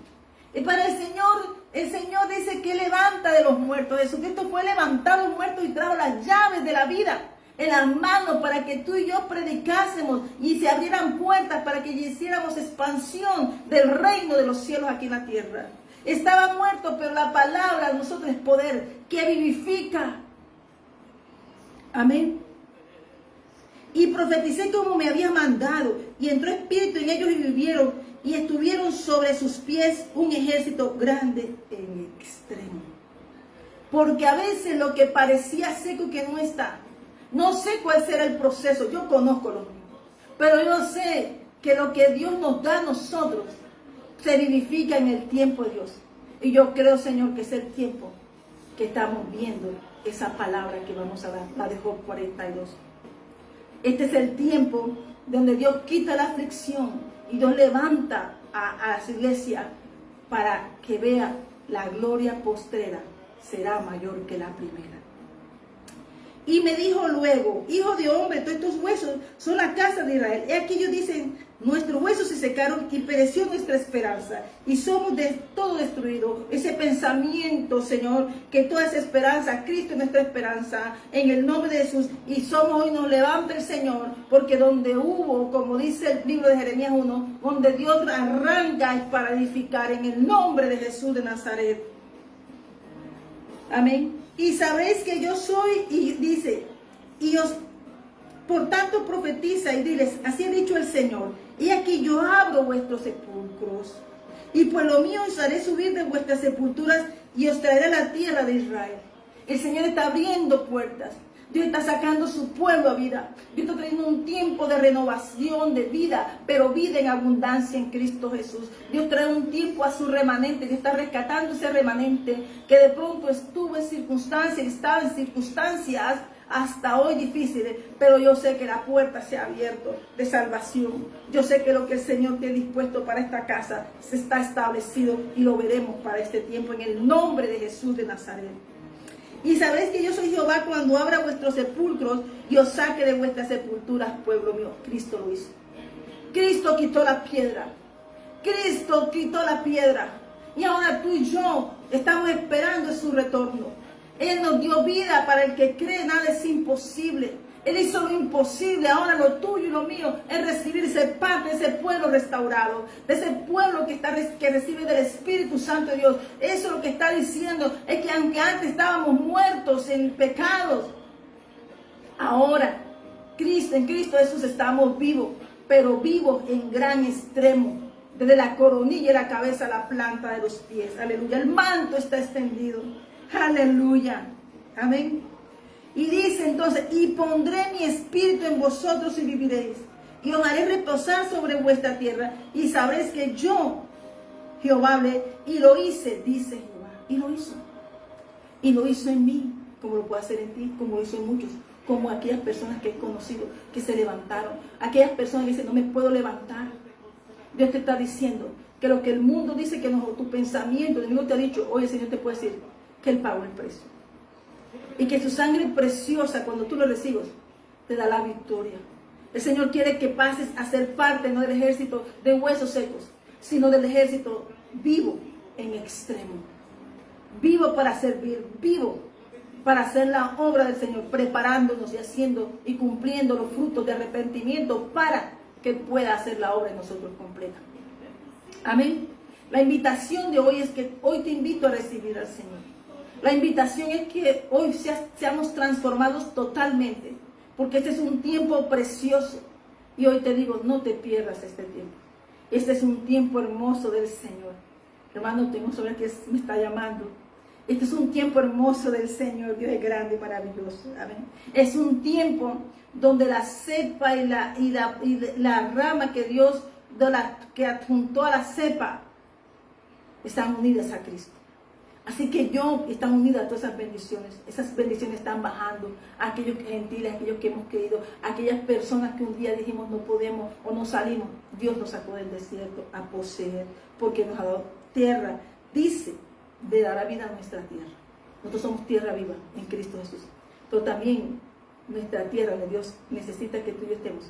Y para el Señor dice que levanta de los muertos. Jesucristo fue levantado los muertos y trajo las llaves de la vida en las manos para que tú y yo predicásemos y se abrieran puertas para que hiciéramos expansión del reino de los cielos aquí en la tierra. Estaba muerto, pero la palabra de nosotros es poder que vivifica. Amén. Y profeticé como me había mandado, y entró espíritu en ellos y vivieron, y estuvieron sobre sus pies un ejército grande en extremo. Porque a veces lo que parecía seco que no está. No sé cuál será el proceso, yo conozco lo mío, pero yo sé que lo que Dios nos da a nosotros se vivifica en el tiempo de Dios. Y yo creo, Señor, que es el tiempo que estamos viendo esa palabra que vamos a dar, la de Job 42. Este es el tiempo donde Dios quita la aflicción y Dios levanta a su iglesia para que vea la gloria postrera será mayor que la primera. Y me dijo luego, hijo de hombre, todos estos huesos son la casa de Israel. Y aquí ellos dicen, nuestros huesos se secaron y pereció nuestra esperanza. Y somos de todo destruidos. Ese pensamiento, Señor, que toda esa esperanza, Cristo es nuestra esperanza, en el nombre de Jesús. Y somos hoy, nos levanta el Señor, porque donde hubo, como dice el libro de Jeremías 1, donde Dios arranca es para edificar en el nombre de Jesús de Nazaret. Amén. Y sabréis que yo soy, y dice, y os, por tanto profetiza y diles, así ha dicho el Señor, y aquí yo abro vuestros sepulcros, y por lo mío os haré subir de vuestras sepulturas, y os traeré a la tierra de Israel. El Señor está abriendo puertas. Dios está sacando su pueblo a vida. Dios está trayendo un tiempo de renovación de vida, pero vida en abundancia en Cristo Jesús. Dios trae un tiempo a su remanente. Dios está rescatando ese remanente que de pronto estuvo en circunstancias, estaba en circunstancias hasta hoy difíciles, pero yo sé que la puerta se ha abierto de salvación. Yo sé que lo que el Señor tiene dispuesto para esta casa se está establecido y lo veremos para este tiempo en el nombre de Jesús de Nazaret. Y sabréis que yo soy Jehová cuando abra vuestros sepulcros y os saque de vuestras sepulturas, pueblo mío. Cristo lo hizo. Cristo quitó la piedra. Cristo quitó la piedra. Y ahora tú y yo estamos esperando su retorno. Él nos dio vida para el que cree, nada es imposible. Él hizo lo imposible, ahora lo tuyo y lo mío es recibir ese parte de ese pueblo restaurado, de ese pueblo que recibe del Espíritu Santo de Dios. Eso lo que está diciendo es que aunque antes estábamos muertos en pecados, ahora en Cristo Jesús estamos vivos, pero vivos en gran extremo, desde la coronilla de la cabeza a la planta de los pies. Aleluya, el manto está extendido. Aleluya, amén. Y dice entonces, y pondré mi espíritu en vosotros y viviréis, y os haré reposar sobre vuestra tierra, y sabréis que yo, Jehová, hablé, y lo hice, dice Jehová, y lo hizo. Y lo hizo en mí, como lo puede hacer en ti, como lo hizo en muchos, como aquellas personas que he conocido, que se levantaron, aquellas personas que dicen, no me puedo levantar. Dios te está diciendo que lo que el mundo dice, que no, tu pensamiento, el enemigo te ha dicho, hoy el Señor te puede decir que Él pagó el precio. Y que su sangre preciosa, cuando tú lo recibes, te da la victoria. El Señor quiere que pases a ser parte, no del ejército de huesos secos, sino del ejército vivo en extremo. Vivo para servir, vivo para hacer la obra del Señor, preparándonos y haciendo y cumpliendo los frutos de arrepentimiento para que pueda hacer la obra en nosotros completa. Amén. La invitación de hoy es que hoy te invito a recibir al Señor. La invitación es que hoy seamos transformados totalmente, porque este es un tiempo precioso. Y hoy te digo, no te pierdas este tiempo. Este es un tiempo hermoso del Señor. Hermano, tengo sobre que me está llamando. Este es un tiempo hermoso del Señor. Dios es grande y maravilloso. Amén. Es un tiempo donde la cepa y la rama que Dios que adjuntó a la cepa están unidas a Cristo. Así que están unidas a todas esas bendiciones. Esas bendiciones están bajando a aquellos gentiles, a aquellos que hemos creído, a aquellas personas que un día dijimos no podemos o no salimos. Dios nos sacó del desierto a poseer, porque nos ha dado tierra. Dice, de dar a vida a nuestra tierra. Nosotros somos tierra viva en Cristo Jesús. Pero también nuestra tierra de Dios necesita que tú y yo estemos.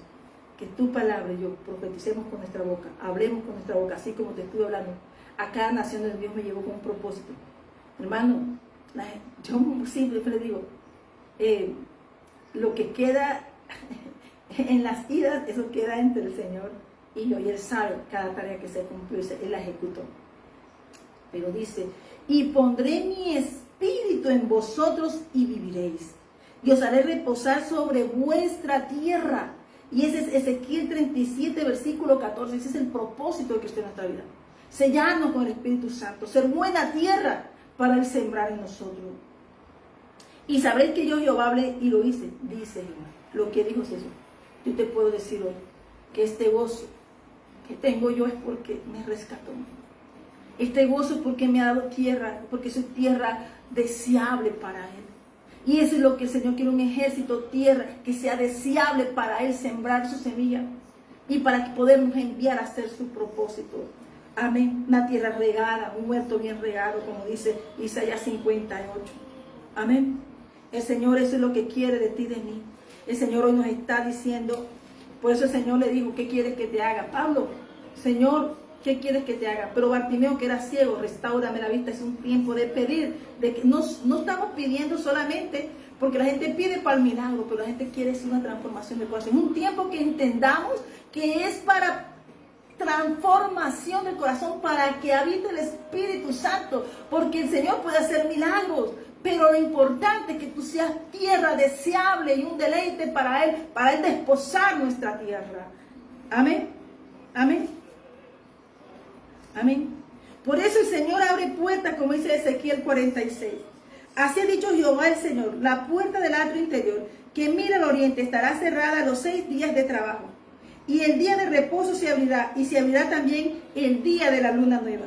Que tu palabra y yo profeticemos con nuestra boca, hablemos con nuestra boca, así como te estuve hablando. A cada nación de Dios me llevó con un propósito. Hermano, yo siempre le digo, lo que queda en las idas, eso queda entre el Señor y yo, y Él sabe cada tarea que se cumplió, Él la ejecutó. Pero dice, y pondré mi espíritu en vosotros y viviréis, y os haré reposar sobre vuestra tierra. Y ese es Ezequiel 37, versículo 14, ese es el propósito de Cristo en nuestra vida. Sellarnos con el Espíritu Santo, ser buena tierra para Él sembrar en nosotros. Y sabréis que yo Jehová hablé y lo hice, dice Jehová. Lo que dijo es eso. Yo te puedo decir hoy que este gozo que tengo yo es porque me rescató. Este gozo es porque me ha dado tierra, porque soy tierra deseable para Él. Y eso es lo que el Señor quiere, un ejército, tierra, que sea deseable para Él sembrar su semilla y para que podamos enviar a hacer su propósito. Amén. Una tierra regada, un huerto bien regado, como dice Isaías 58. Amén. El Señor, eso es lo que quiere de ti, de mí. El Señor hoy nos está diciendo, por eso el Señor le dijo, ¿qué quieres que te haga? Pablo, Señor, ¿qué quieres que te haga? Pero Bartimeo, que era ciego, restáurame la vista. Es un tiempo de pedir, de que no estamos pidiendo solamente porque la gente pide para el milagro, pero la gente quiere una transformación de corazón. Un tiempo que entendamos que es para transformación del corazón, para que habite el Espíritu Santo, porque el Señor puede hacer milagros, pero lo importante es que tú seas tierra deseable y un deleite para Él desposar nuestra tierra. Amén, amén, amén. Por eso el Señor abre puertas, como dice Ezequiel 46. Así ha dicho Jehová el Señor, la puerta del atrio interior, que mira al oriente, estará cerrada los 6 días de trabajo. Y el día de reposo se abrirá, y se abrirá también el día de la luna nueva.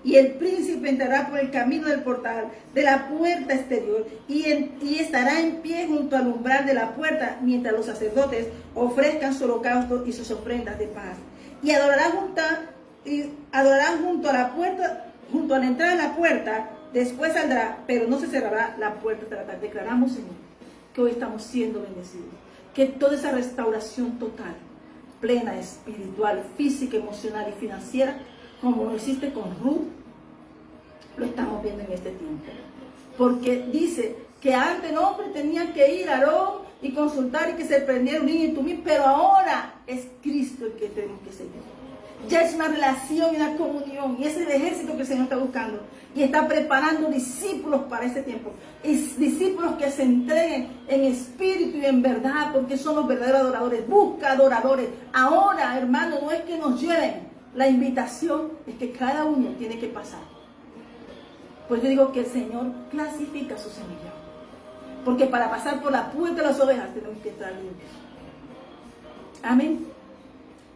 Y el príncipe entrará por el camino del portal de la puerta exterior, y estará en pie junto al umbral de la puerta, mientras los sacerdotes ofrezcan su holocausto y sus ofrendas de paz. Y adorará junto a la puerta, junto a la entrada de la puerta. Después saldrá, pero no se cerrará la puerta hasta la tarde. Declaramos, Señor, que hoy estamos siendo bendecidos, que toda esa restauración total, plena, espiritual, física, emocional y financiera, como lo hiciste con Ruth, lo estamos viendo en este tiempo. Porque dice que antes el hombre tenía que ir a Aarón y consultar y que se prendiera un niño y Tumí, pero ahora es Cristo el que tenemos que seguir. Ya es una relación y una comunión, y ese es el ejército que el Señor está buscando y está preparando discípulos para ese tiempo. Es discípulos que se entreguen en espíritu y en verdad, porque son los verdaderos adoradores. Busca adoradores. Ahora, hermano, no es que nos lleven, la invitación es que cada uno tiene que pasar. Pues yo digo que el Señor clasifica su semilla, porque para pasar por la puerta de las ovejas tenemos que estar limpios. Amén.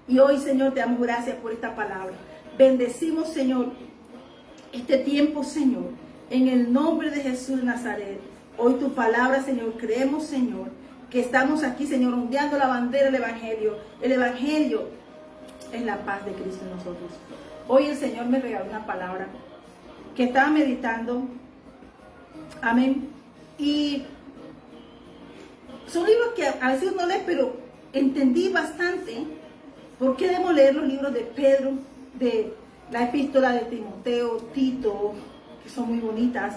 Y hoy, Señor, te damos gracias por esta palabra. Bendecimos, Señor, este tiempo, Señor, en el nombre de Jesús de Nazaret. Hoy tu palabra, Señor, creemos, Señor, que estamos aquí, Señor, ondeando la bandera del Evangelio. El Evangelio es la paz de Cristo en nosotros. Hoy el Señor me regaló una palabra que estaba meditando. Amén. Y son libros que a veces no leo, pero entendí bastante. ¿Por qué debemos leer los libros de Pedro, de la epístola de Timoteo, Tito, que son muy bonitas,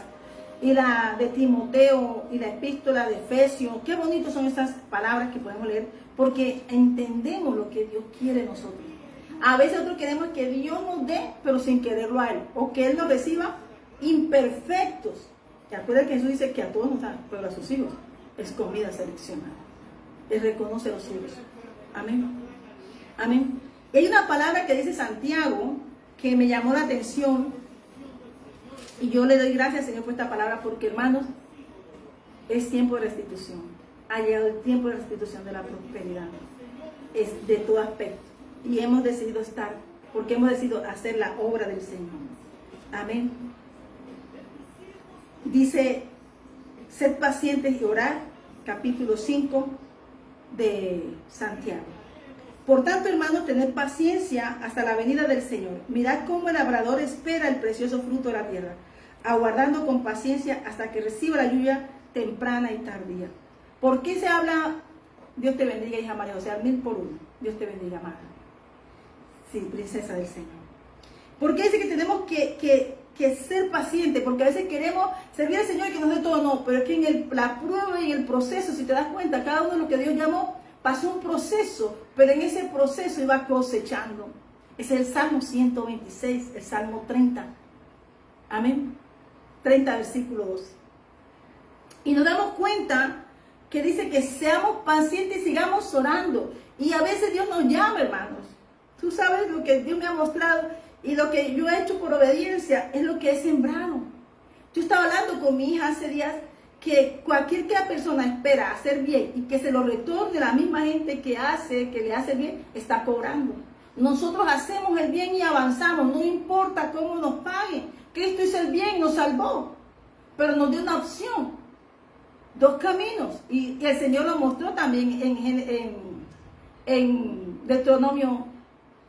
y la de Timoteo y la epístola de Efesios? Qué bonitas son estas palabras que podemos leer, porque entendemos lo que Dios quiere de nosotros. A veces nosotros queremos que Dios nos dé, pero sin quererlo a Él, o que Él nos reciba imperfectos. ¿Te acuerdas que Jesús dice que a todos nos da, pero a sus hijos es comida seleccionada? Él reconoce a los suyos. Amén. Amén. Y hay una palabra que dice Santiago que me llamó la atención, y yo le doy gracias, Señor, por esta palabra, porque, hermanos, es tiempo de restitución. Ha llegado el tiempo de restitución de la prosperidad, es de todo aspecto, y hemos decidido estar, porque hemos decidido hacer la obra del Señor. Amén. Dice, sed pacientes y orad, capítulo 5 de Santiago. Por tanto, hermanos, tened paciencia hasta la venida del Señor. Mirad cómo el labrador espera el precioso fruto de la tierra, aguardando con paciencia hasta que reciba la lluvia temprana y tardía. ¿Por qué se habla? Dios te bendiga, hija María, o sea, 1000 por 1. Dios te bendiga, amada. Sí, princesa del Señor. ¿Por qué dice que tenemos que ser pacientes? Porque a veces queremos servir al Señor y que nos dé todo. No, pero es que en la prueba y en el proceso, si te das cuenta, cada uno de lo que Dios llamó, pasó un proceso, pero en ese proceso iba cosechando. Es el Salmo 126, el Salmo 30. Amén. 30, versículo 12. Y nos damos cuenta que dice que seamos pacientes y sigamos orando. Y a veces Dios nos llama, hermanos. Tú sabes lo que Dios me ha mostrado y lo que yo he hecho por obediencia es lo que he sembrado. Yo estaba hablando con mi hija hace días que cualquier persona espera hacer bien y que se lo retorne la misma gente que le hace bien, está cobrando. Nosotros hacemos el bien y avanzamos, no importa cómo nos paguen. Cristo hizo el bien y nos salvó, pero nos dio una opción, dos caminos. Y el Señor lo mostró también en Deuteronomio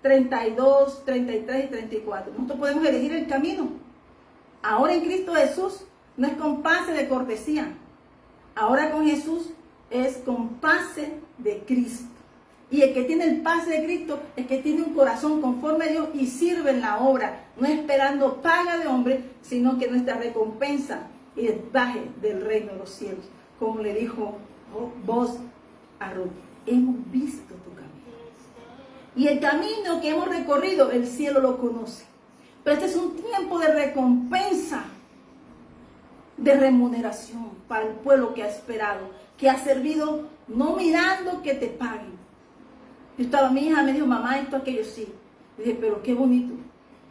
32, 33 y 34. Nosotros podemos elegir el camino. Ahora en Cristo Jesús no es con pase de cortesía. Ahora con Jesús es con pase de Cristo. Y el que tiene el pase de Cristo es que tiene un corazón conforme a Dios y sirve en la obra, no esperando paga de hombre, sino que nuestra recompensa y baje del reino de los cielos. Como le dijo vos a Ruth, hemos visto tu camino. Y el camino que hemos recorrido, el cielo lo conoce. Pero este es un tiempo de recompensa, de remuneración para el pueblo que ha esperado, que ha servido no mirando que te paguen. Mi hija me dijo, mamá, esto, aquello, sí. Le dije, pero qué bonito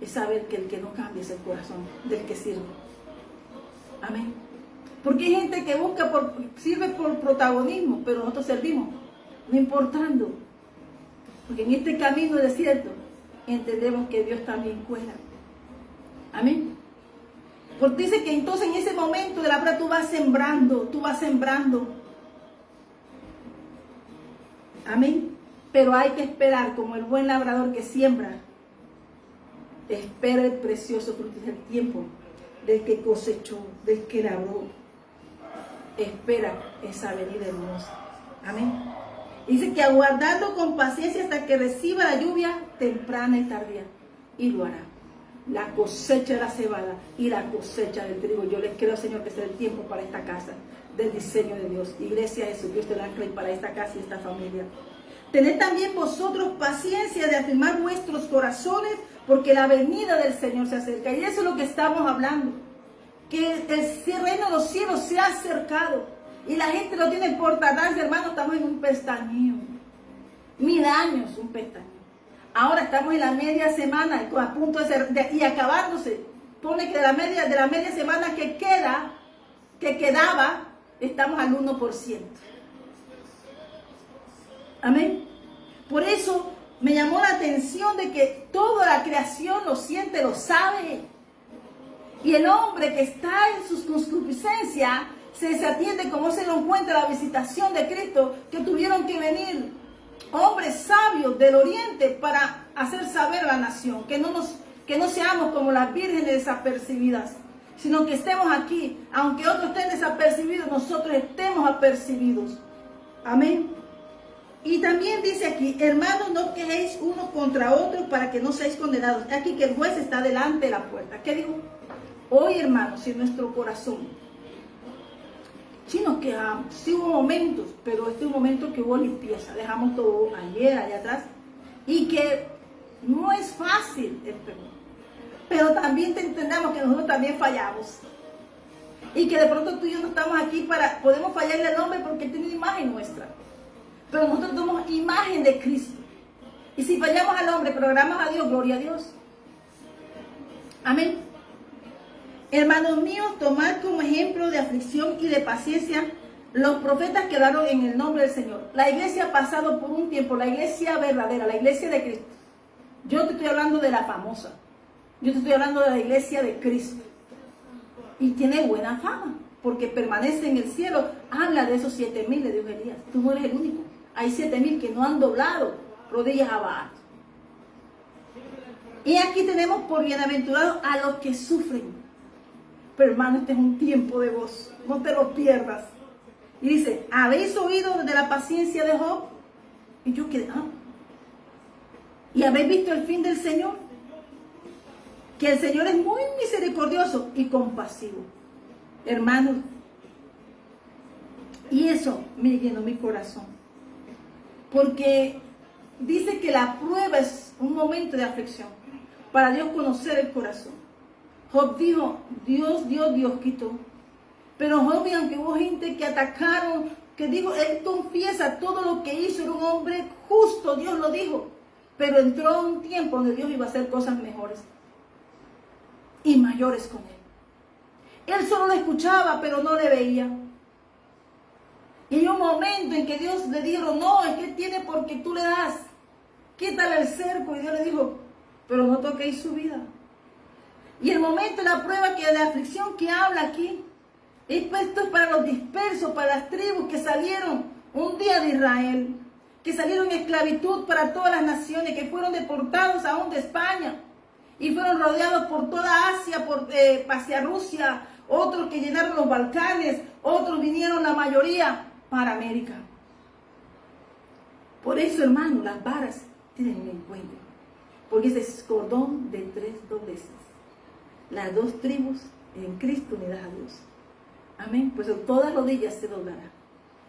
es saber que el que no cambia es el corazón del que sirve. Amén. Porque hay gente que sirve por protagonismo, pero nosotros servimos, no importando. Porque en este camino desierto entendemos que Dios también cuela. Amén. Porque dice que entonces en ese momento de la prueba tú vas sembrando. Amén. Pero hay que esperar como el buen labrador que siembra. Espera el precioso fruto del tiempo, del que cosechó, del que labró. Espera esa venida hermosa. Amén. Dice que aguardando con paciencia hasta que reciba la lluvia temprana y tardía. Y lo hará. La cosecha de la cebada y la cosecha del trigo. Yo les creo, Señor, que sea el tiempo para esta casa, del diseño de Dios. Iglesia de Jesucristo, el ángel para esta casa y esta familia. Tened también vosotros paciencia de afirmar vuestros corazones, porque la venida del Señor se acerca. Y eso es lo que estamos hablando. Que el reino de los cielos se ha acercado. Y la gente lo tiene por tardarse, hermano. Estamos en un pestañeo. 1000 años, un pestañeo. Ahora estamos en la media semana, a punto de ser, y acabándose. Pone que de la media semana que quedaba, estamos al 1%. Amén. Por eso me llamó la atención de que toda la creación lo siente, lo sabe. Y el hombre que está en sus concupiscencias se desatiende como se lo encuentra la visitación de Cristo, que tuvieron que venir hombres sabios del oriente para hacer saber a la nación, que no seamos como las vírgenes desapercibidas, sino que estemos aquí, aunque otros estén desapercibidos, nosotros estemos apercibidos. Amén. Y también dice aquí, hermanos, no quejéis unos contra otros para que no seáis condenados. Aquí que el juez está delante de la puerta. ¿Qué dijo? Hoy, hermanos, si nuestro corazón, si nos quejamos, si hubo momentos, pero este es un momento que hubo limpieza. Dejamos todo ayer, allá atrás. Y que no es fácil el perdón. Pero también entendamos que nosotros también fallamos. Y que de pronto tú y yo no estamos aquí podemos fallarle al hombre porque tiene una imagen nuestra. Pero nosotros somos imagen de Cristo. Y si fallamos al hombre, pero agradamos a Dios, gloria a Dios. Amén. Hermanos míos, tomad como ejemplo de aflicción y de paciencia los profetas que hablaron en el nombre del Señor. La iglesia ha pasado por un tiempo, la iglesia verdadera, la iglesia de Cristo. Yo te estoy hablando de la famosa. Yo te estoy hablando de la iglesia de Cristo. Y tiene buena fama, porque permanece en el cielo. Habla de esos 7000, le dijo Elías. Tú no eres el único. Hay 7000 que no han doblado rodillas a Baal. Y aquí tenemos por bienaventurados a los que sufren. Pero hermano, este es un tiempo de gozo. No te lo pierdas. Y dice, ¿habéis oído de la paciencia de Job? Y yo quedé, ¿y habéis visto el fin del Señor? Que el Señor es muy misericordioso y compasivo. Hermanos, y eso me llenó mi corazón. Porque dice que la prueba es un momento de aflicción para Dios conocer el corazón. Job dijo, Dios dio, Dios quitó. Pero Job, aunque hubo gente que atacaron, que dijo, él confiesa todo lo que hizo, era un hombre justo, Dios lo dijo. Pero entró un tiempo donde Dios iba a hacer cosas mejores y mayores con él. Él solo lo escuchaba, pero no le veía. Y hay un momento en que Dios le dijo, no, es que él tiene porque tú le das. Quítale el cerco. Y Dios le dijo, pero no toquéis su vida. Y el momento de la prueba, que de la aflicción que habla aquí, esto es para los dispersos. eso para las tribus que salieron un día de Israel, que salieron en esclavitud para todas las naciones, que fueron deportados aún de España y fueron rodeados por toda Asia, hacia Rusia, otros que llenaron los Balcanes, otros vinieron la mayoría para América. Por eso, hermano, las varas tienen un encuentro, porque es cordón de 3 dobleces. Las 2 tribus en Cristo unidas a Dios. Amén. Pues toda rodilla se doblará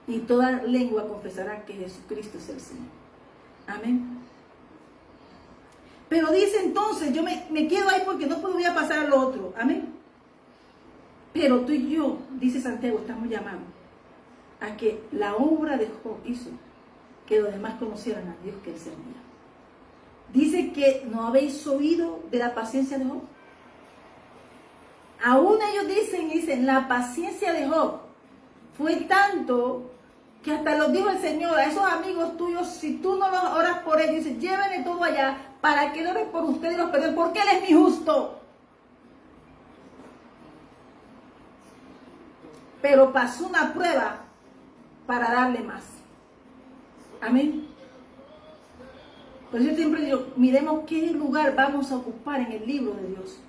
y toda lengua confesará que Jesucristo es el Señor. Amén. Pero dice entonces, yo me quedo ahí porque no podía pasar al otro. Amén. Pero tú y yo, dice Santiago, estamos llamados a que la obra de Job hizo que los demás conocieran a Dios que él servía. Dice que no habéis oído de la paciencia de Job. Aún ellos dicen, la paciencia de Job fue tanto que hasta los dijo el Señor a esos amigos tuyos, si tú no los oras por ellos, dice, llévenle todo allá para que lo oren por ustedes y los perdonen, porque Él es mi justo. Pero pasó una prueba para darle más. Amén. Por eso yo siempre digo, miremos qué lugar vamos a ocupar en el libro de Dios.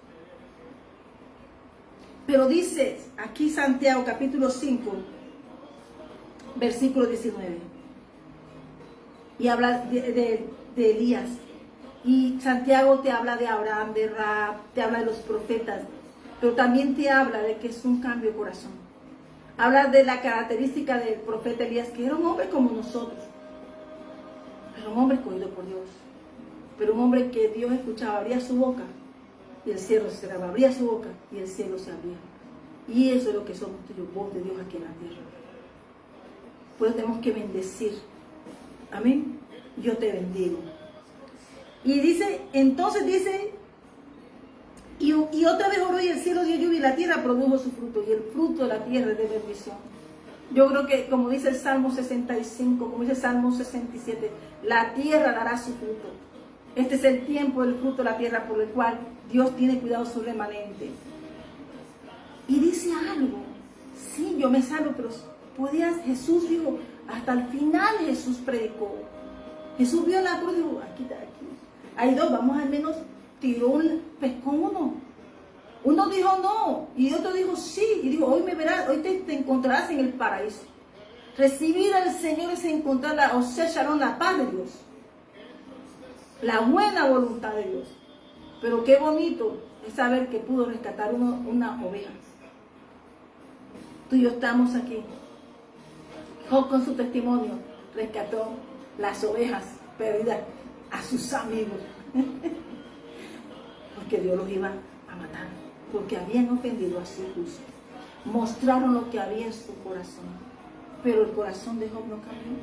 Pero dice aquí Santiago capítulo 5, versículo 19. Y habla de Elías. Y Santiago te habla de Abraham, de Rahab, te habla de los profetas. Pero también te habla de que es un cambio de corazón. Habla de la característica del profeta Elías, que era un hombre como nosotros. Pero un hombre escogido por Dios. Pero un hombre que Dios escuchaba, abría su boca y el cielo se cerraba, abría su boca y el cielo se abría. Y eso es lo que somos tú y yo, voz de Dios aquí en la tierra. Pues tenemos que bendecir. Amén. Yo te bendigo. Y dice, entonces dice, y otra vez oró y el cielo dio lluvia y la tierra produjo su fruto. Y el fruto de la tierra es de bendición. Yo creo que como dice el Salmo 65, como dice el Salmo 67, la tierra dará su fruto. Este es el tiempo del fruto de la tierra por el cual Dios tiene cuidado de su remanente. Y dice algo, sí, yo me salvo, pero Jesús dijo, hasta el final Jesús predicó. Jesús vio la cruz y dijo, aquí. Hay 2, vamos al menos, pescó uno. Uno dijo no, y otro dijo sí, y dijo, hoy me verás, hoy te encontrarás en el paraíso. Recibir al Señor es encontrar la paz de Dios. La buena voluntad de Dios. Pero qué bonito es saber que pudo rescatar una oveja. Tú y yo estamos aquí. Job con su testimonio rescató las ovejas perdidas a sus amigos. Porque Dios los iba a matar. Porque habían ofendido a su justo. Mostraron lo que había en su corazón. Pero el corazón de Job no cambió.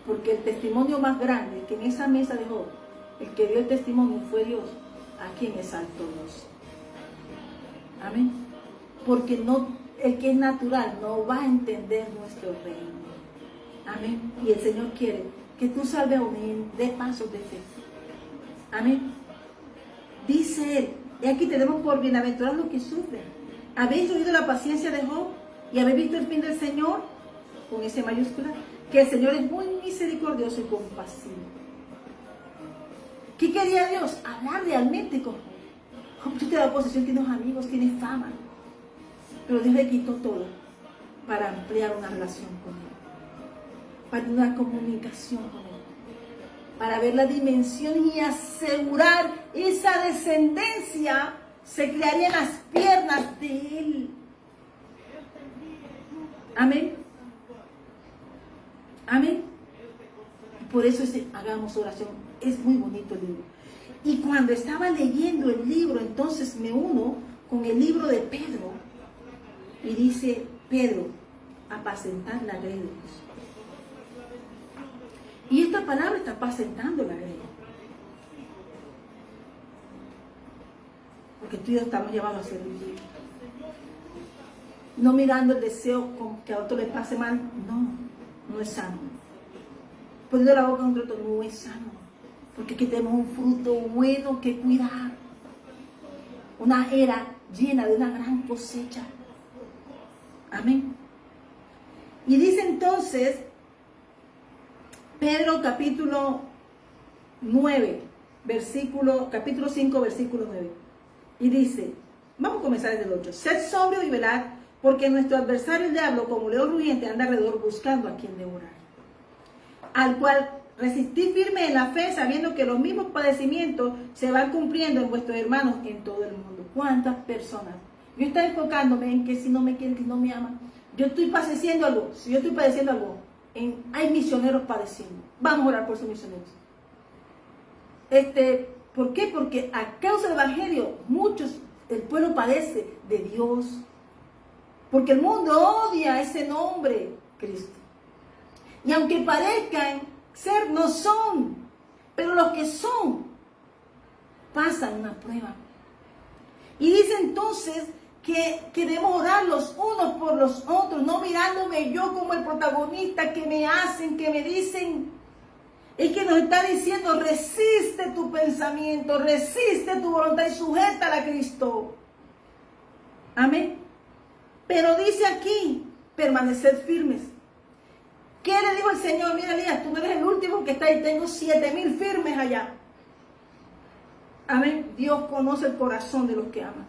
Porque el testimonio más grande que en esa mesa de Job, el que dio el testimonio fue Dios, a quien exaltó Dios. Amén. Porque el que es natural no va a entender nuestro reino. Amén. Y el Señor quiere que tú salves a un de pasos de fe. Amén. Dice Él, y aquí tenemos por bienaventurados los que sufren. ¿Habéis oído la paciencia de Job? ¿Y habéis visto el fin del Señor? Con ese mayúscula, que el Señor es muy misericordioso y compasivo. ¿Qué quería Dios? Hablar realmente con Job. Job, tú te das posesión, tienes amigos, tienes fama. Pero Dios le quitó todo para ampliar una relación con Él. Para tener una comunicación con Él. Para ver la dimensión y asegurar esa descendencia se crearía en las piernas de Él. Amén. Amén. Y por eso hagamos oración. Es muy bonito el libro. Y cuando estaba leyendo el libro, entonces me uno con el libro de Pedro. Y dice, Pedro, apacentar la grey de Dios. Y esta palabra está apacentando la grey. Porque tú y yo estamos llamados a servir. No mirando el deseo que a otro le pase mal. No es sano. Poniendo la boca contra otro no es sano. Porque aquí tenemos un fruto bueno que cuidar. Una era llena de una gran cosecha. Amén. entonces Pedro capítulo 9, capítulo 5, versículo 9. Y dice, vamos a comenzar desde el 8. Sed sobrio y velad, porque nuestro adversario el diablo, como león rugiente, anda alrededor buscando a quien devorar. Al cual resistid firme en la fe, sabiendo que los mismos padecimientos se van cumpliendo en vuestros hermanos en todo el mundo. ¿Cuántas personas? Yo estoy enfocándome en que si no me quieren, que no me aman. Yo estoy padeciendo algo. Si yo estoy padeciendo algo, hay misioneros padeciendo. Vamos a orar por esos misioneros. ¿Por qué? Porque a causa del evangelio, el pueblo padece de Dios. Porque el mundo odia ese nombre, Cristo. Y aunque parezcan ser, no son. Pero los que son, pasan una prueba. Y dice entonces que debemos orar los unos por los otros, no mirándome yo como el protagonista, que me hacen, que me dicen. Es que nos está diciendo, resiste tu pensamiento, resiste tu voluntad y sujétala a Cristo. Amén. Pero dice aquí, permaneced firmes. ¿Qué le dijo el Señor? Mira, Elías, tú no eres el último que está ahí, tengo 7,000 firmes allá. Amén. Dios conoce el corazón de los que aman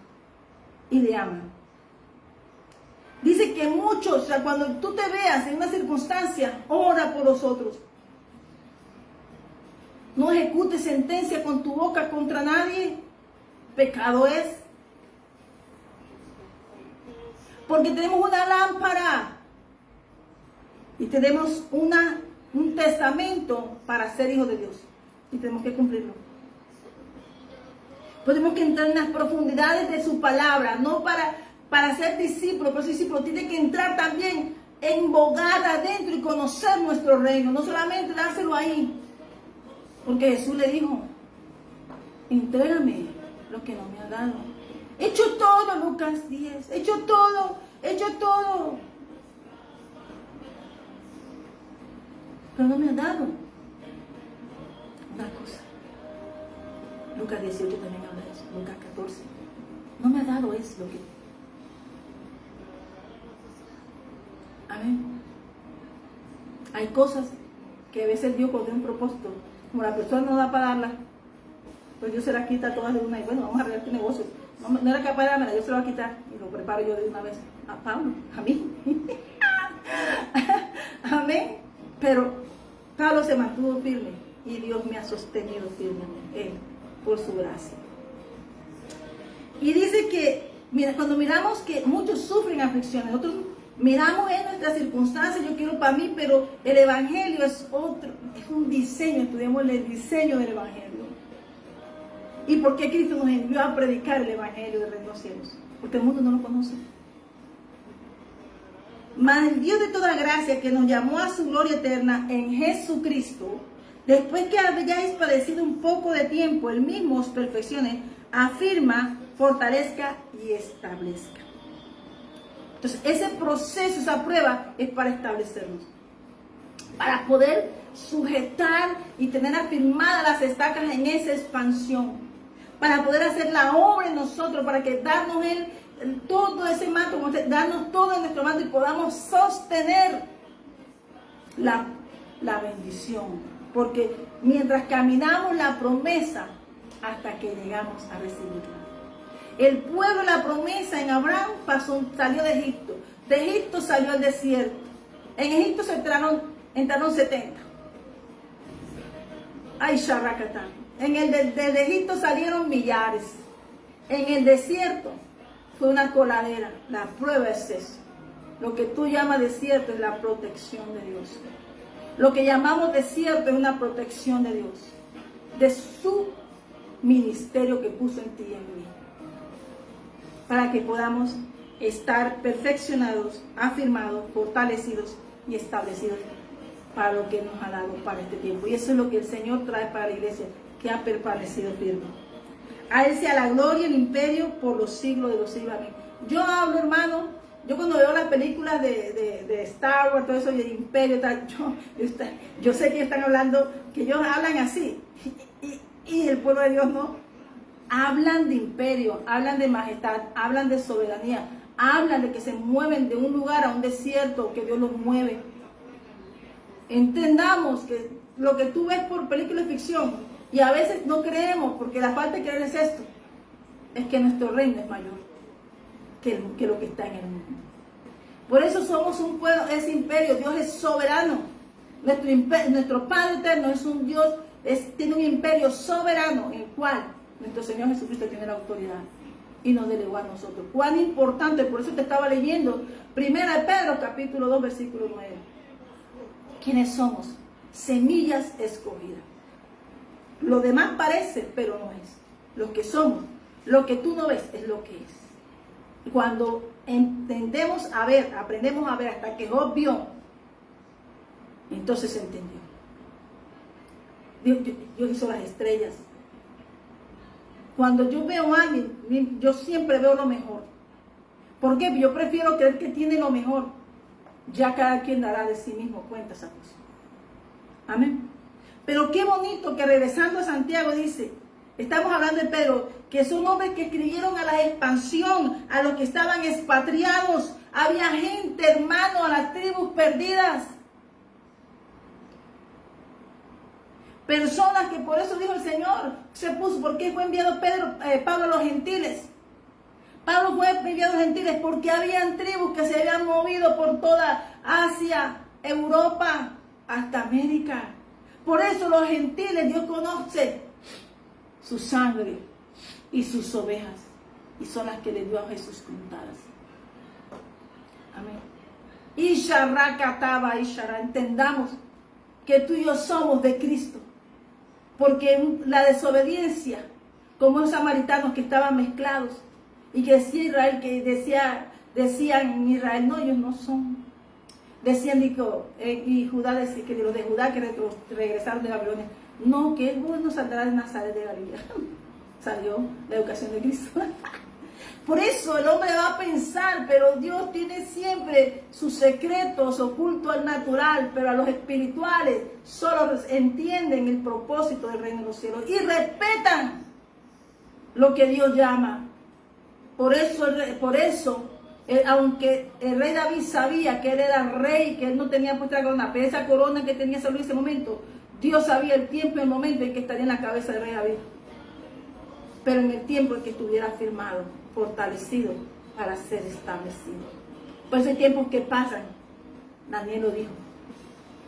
y le aman. Dice que muchos, o sea, cuando tú te veas en una circunstancia, ora por los otros. No ejecutes sentencia con tu boca contra nadie. Pecado es. Porque tenemos una lámpara y tenemos un testamento para ser hijos de Dios. Y tenemos que cumplirlo. Tenemos que entrar en las profundidades de su palabra, no para ser discípulo, pero ese discípulo tiene que entrar también en bogar adentro y conocer nuestro reino, no solamente dárselo ahí. Porque Jesús le dijo, entrégame lo que no me ha dado. He hecho todo, Lucas 10, he hecho todo. Pero no me ha dado una cosa. Lucas 18 también habla de eso, Lucas 14. No me ha dado eso lo que... Amén. Hay cosas que a veces Dios pone un propósito. Como la persona no da para darla, pues Dios se la quita todas de una. Y bueno, vamos a arreglar tu negocio. No era capaz de dármela, Dios se la va a quitar. Y lo preparo yo de una vez. A Pablo, a mí. Amén. Pero Pablo se mantuvo firme y Dios me ha sostenido firme por su gracia. Y dice que, mira, cuando miramos que muchos sufren aflicciones, nosotros miramos en nuestras circunstancias, yo quiero para mí, pero el evangelio es un diseño, estudiamos el diseño del evangelio. ¿Y por qué Cristo nos envió a predicar el evangelio del reino de los cielos? Porque el mundo no lo conoce. Mas el Dios de toda gracia, que nos llamó a su gloria eterna en Jesucristo, después que hayáis padecido un poco de tiempo, Él mismo os perfeccione, afirma, fortalezca y establezca. Entonces, ese proceso, esa prueba, es para establecernos. Para poder sujetar y tener afirmadas las estacas en esa expansión. Para poder hacer la obra en nosotros, para que darnos todo ese manto, darnos todo en nuestro manto y podamos sostener la bendición. Porque mientras caminamos la promesa, hasta que llegamos a recibirla. El pueblo de la promesa en Abraham salió de Egipto. De Egipto salió al desierto. En Egipto entraron 70. Ay, Sharrakatán. Desde Egipto salieron millares. En el desierto fue una coladera. La prueba es eso. Lo que tú llamas desierto es la protección de Dios. Lo que llamamos desierto es una protección de Dios. De su ministerio que puso en ti y en mí. Para que podamos estar perfeccionados, afirmados, fortalecidos y establecidos para lo que nos ha dado para este tiempo. Y eso es lo que el Señor trae para la iglesia, que ha permanecido firme. A Él sea la gloria y el imperio por los siglos de los siglos. Amén. Yo hablo, hermano, yo cuando veo las películas de Star Wars, todo eso, y el imperio, tal, yo sé que están hablando, que ellos hablan así, y el pueblo de Dios no. Hablan de imperio, hablan de majestad, hablan de soberanía, hablan de que se mueven de un lugar a un desierto, que Dios los mueve. Entendamos que lo que tú ves por película de ficción, y a veces no creemos, porque la falta de creer es esto, es que nuestro reino es mayor que lo que está en el mundo. Por eso somos un pueblo, ese imperio, Dios es soberano. Nuestro Padre eterno es un Dios, tiene un imperio soberano, en el cual nuestro Señor Jesucristo tiene la autoridad y nos delegó a nosotros. Cuán importante, por eso te estaba leyendo 1 Pedro capítulo 2 versículo 9. ¿Quiénes somos? Semillas escogidas. Lo demás parece, pero no es. Lo que somos, lo que tú no ves es lo que es. Cuando aprendemos a ver hasta que Job vio, entonces entendió. Dios hizo las estrellas. Cuando yo veo a alguien, yo siempre veo lo mejor. ¿Por qué? Yo prefiero creer que tiene lo mejor. Ya cada quien dará de sí mismo cuenta esa cosa. Amén. Pero qué bonito que regresando a Santiago dice, estamos hablando de Pedro, que son hombres que escribieron a la expansión, a los que estaban expatriados. Había gente, hermano, a las tribus perdidas. Personas que por eso dijo el Señor, se puso, ¿por qué fue enviado Pablo a los gentiles? Pablo fue enviado a los gentiles porque habían tribus que se habían movido por toda Asia, Europa, hasta América. Por eso los gentiles, Dios conoce su sangre y sus ovejas, y son las que le dio a Jesús contadas. Amén. Entendamos que tú y yo somos de Cristo. Porque la desobediencia, como los samaritanos que estaban mezclados, y que decía Israel, decían en Israel, no, ellos no son. Decían, y Judá decía, que los de Judá que regresaron de Babilonia, no, que él no saldrá de Nazaret de Galilea. Salió la educación de Cristo. Por eso el hombre va a pensar, pero Dios tiene siempre sus secretos ocultos al natural, pero a los espirituales solo entienden el propósito del reino de los cielos y respetan lo que Dios llama. Por eso, aunque el rey David sabía que él era rey, que él no tenía puesta la corona, pero esa corona que tenía Saúl en ese momento, Dios sabía el tiempo y el momento en que estaría en la cabeza del rey David. Pero en el tiempo en que estuviera firmado, fortalecido para ser establecido. Por eso hay tiempos que pasan. Daniel lo dijo.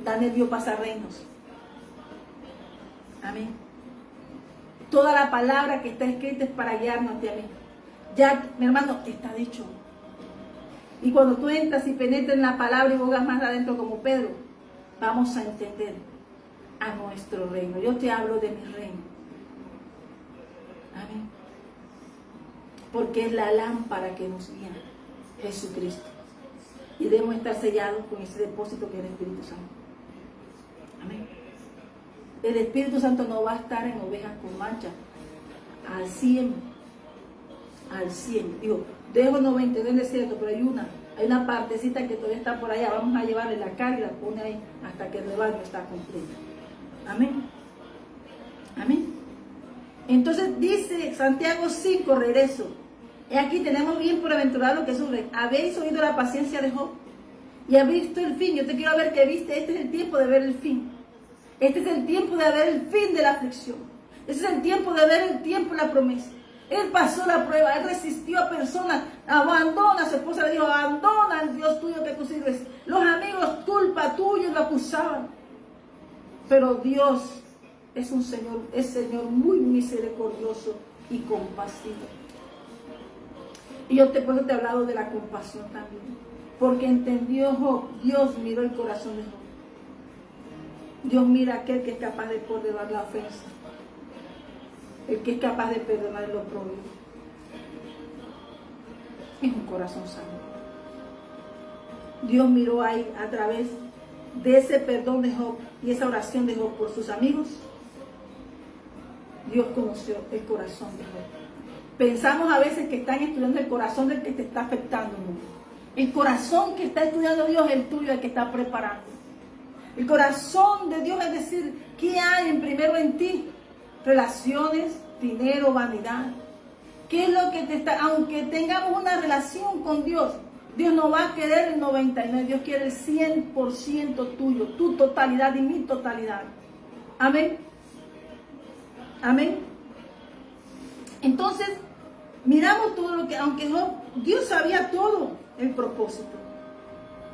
Daniel vio pasar reinos. Amén. Toda la palabra que está escrita es para guiarnos a mí. Ya, mi hermano, está dicho. Y cuando tú entras y penetras en la palabra y bogas más adentro como Pedro, vamos a entender a nuestro reino. Yo te hablo de mi reino. Amén. Porque es la lámpara que nos guía, Jesucristo. Y debemos estar sellados con ese depósito que es el Espíritu Santo. Amén. El Espíritu Santo no va a estar en ovejas con mancha. Al 100. Al 100. Digo, dejo 90 en el desierto, pero hay una partecita que todavía está por allá. Vamos a llevarle la carga y la pone ahí hasta que el rebaño está completo. Amén. Amén. Entonces dice Santiago 5, regreso. Y aquí tenemos bien por aventurado lo que sufre. Habéis oído la paciencia de Job y habéis visto el fin. Yo te quiero ver que viste, este es el tiempo de ver el fin. Este es el tiempo de ver el fin de la aflicción. Este es el tiempo de ver el tiempo de la promesa. Él pasó la prueba, él resistió a personas. Abandona, su esposa le dijo, abandona al Dios tuyo que tú sirves. Los amigos, culpa tuya, lo acusaban. Pero Dios es Señor muy misericordioso y compasivo. Y yo por eso te he hablado de la compasión también. Porque entendió Job, Dios miró el corazón de Job. Dios mira a aquel que es capaz de perdonar la ofensa. El que es capaz de perdonar el oprobio. Es un corazón sano. Dios miró ahí a través de ese perdón de Job y esa oración de Job por sus amigos. Dios conoció el corazón de Job. Pensamos a veces que están estudiando el corazón del que te está afectando. ¿No? El corazón que está estudiando Dios es el tuyo, el que está preparando. El corazón de Dios es decir, ¿qué hay primero en ti? Relaciones, dinero, vanidad. ¿Qué es lo que te está? Aunque tengamos una relación con Dios, Dios no va a querer el 99, Dios quiere el 100% tuyo, tu totalidad y mi totalidad. Amén. Amén. Entonces, miramos todo lo que, aunque Dios sabía todo el propósito,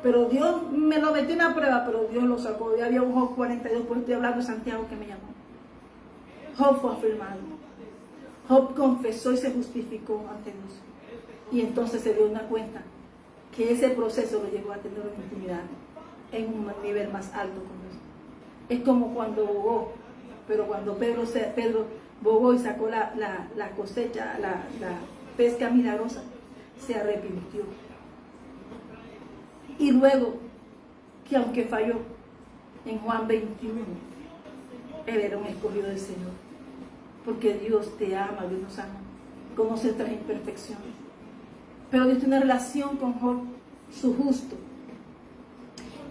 pero Dios me lo metió en la prueba, pero Dios lo sacó. Ya había un Job 42, pues estoy hablando de Santiago que me llamó. Job fue afirmado. Job confesó y se justificó ante Dios. Y entonces se dio una cuenta que ese proceso lo llevó a tener una intimidad en un nivel más alto con Dios. Es como cuando bogó, pero cuando Pedro bogó y sacó la cosecha, la pesca milagrosa, se arrepintió. Y luego, que aunque falló, en Juan 21, él era un escogido del Señor. Porque Dios te ama, Dios nos ama, conoce nuestras imperfecciones. Pero Dios tiene una relación con Job, su justo.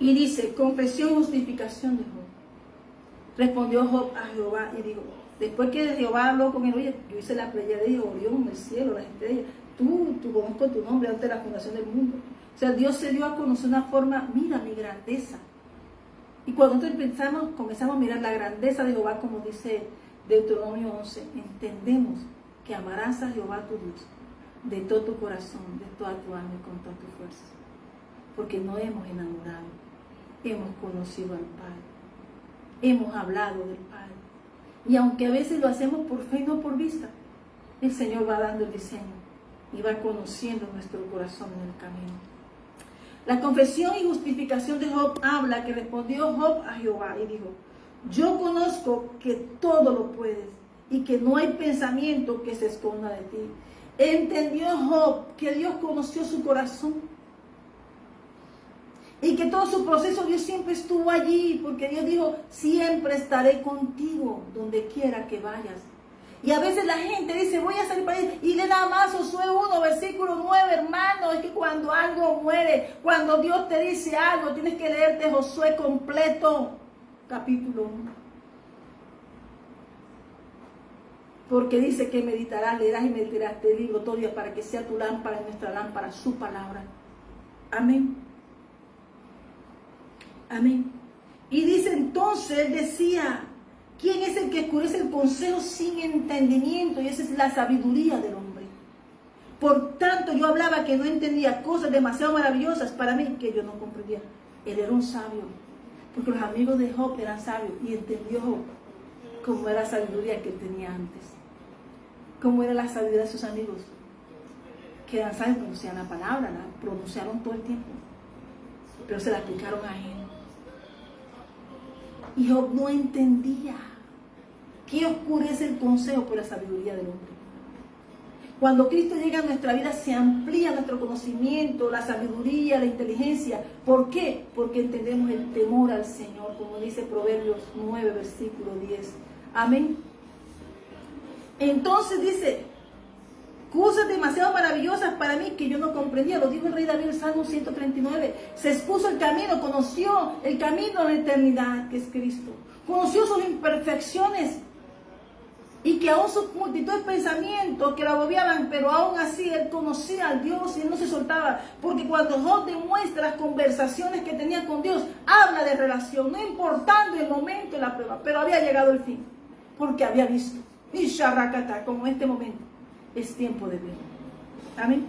Y dice, confesión y justificación de Job. Respondió Job a Jehová y dijo, después que Jehová habló con él, oye, yo hice la playa de Orión, el cielo, las estrellas, tú conozco tu nombre antes de la fundación del mundo. O sea, Dios se dio a conocer una forma, mira mi grandeza. Y cuando nosotros comenzamos a mirar la grandeza de Jehová, como dice Deuteronomio 11, entendemos que amarás a Jehová tu Dios de todo tu corazón, de toda tu alma y con toda tu fuerza. Porque no hemos enamorado, hemos conocido al Padre, hemos hablado del Padre. Y aunque a veces lo hacemos por fe y no por vista, el Señor va dando el diseño y va conociendo nuestro corazón en el camino. La confesión y justificación de Job habla que respondió Job a Jehová y dijo, yo conozco que todo lo puedes y que no hay pensamiento que se esconda de ti. Entendió Job que Dios conoció su corazón y que todo su proceso Dios siempre estuvo allí, porque Dios dijo, siempre estaré contigo donde quiera que vayas. Y a veces la gente dice, voy a salir para ahí, y le da más Josué 1, versículo 9, hermano, es que cuando algo muere, cuando Dios te dice algo, tienes que leerte Josué completo, capítulo 1. Porque dice que meditarás, leerás y meditarás este libro todo día para que sea tu lámpara y nuestra lámpara, su palabra. Amén. Amén. Y dice entonces, él decía, ¿quién es el que oscurece el consejo sin entendimiento? Y esa es la sabiduría del hombre. Por tanto, yo hablaba que no entendía cosas demasiado maravillosas para mí que yo no comprendía. Él era un sabio, porque los amigos de Job eran sabios y entendió Job cómo era la sabiduría que él tenía antes. Cómo era la sabiduría de sus amigos, que eran sabios, pronunciaban la palabra, la pronunciaron todo el tiempo, pero se la aplicaron a él. Y Job no entendía. ¿Qué oscurece el consejo por la sabiduría del hombre? Cuando Cristo llega a nuestra vida se amplía nuestro conocimiento, la sabiduría, la inteligencia. ¿Por qué? Porque entendemos el temor al Señor, como dice Proverbios 9, versículo 10. Amén. Entonces dice, cosas demasiado maravillosas para mí que yo no comprendía. Lo dijo el rey David en el Salmo 139. Se expuso el camino, conoció el camino a la eternidad, que es Cristo. Conoció sus imperfecciones y que aún sus multitud de pensamientos que la agobiaban, pero aún así él conocía al Dios y él no se soltaba. Porque cuando Job demuestra las conversaciones que tenía con Dios, habla de relación, no importando el momento de la prueba, pero había llegado el fin, porque había visto. Y Sharrakata, como este momento, es tiempo de ver. Amén.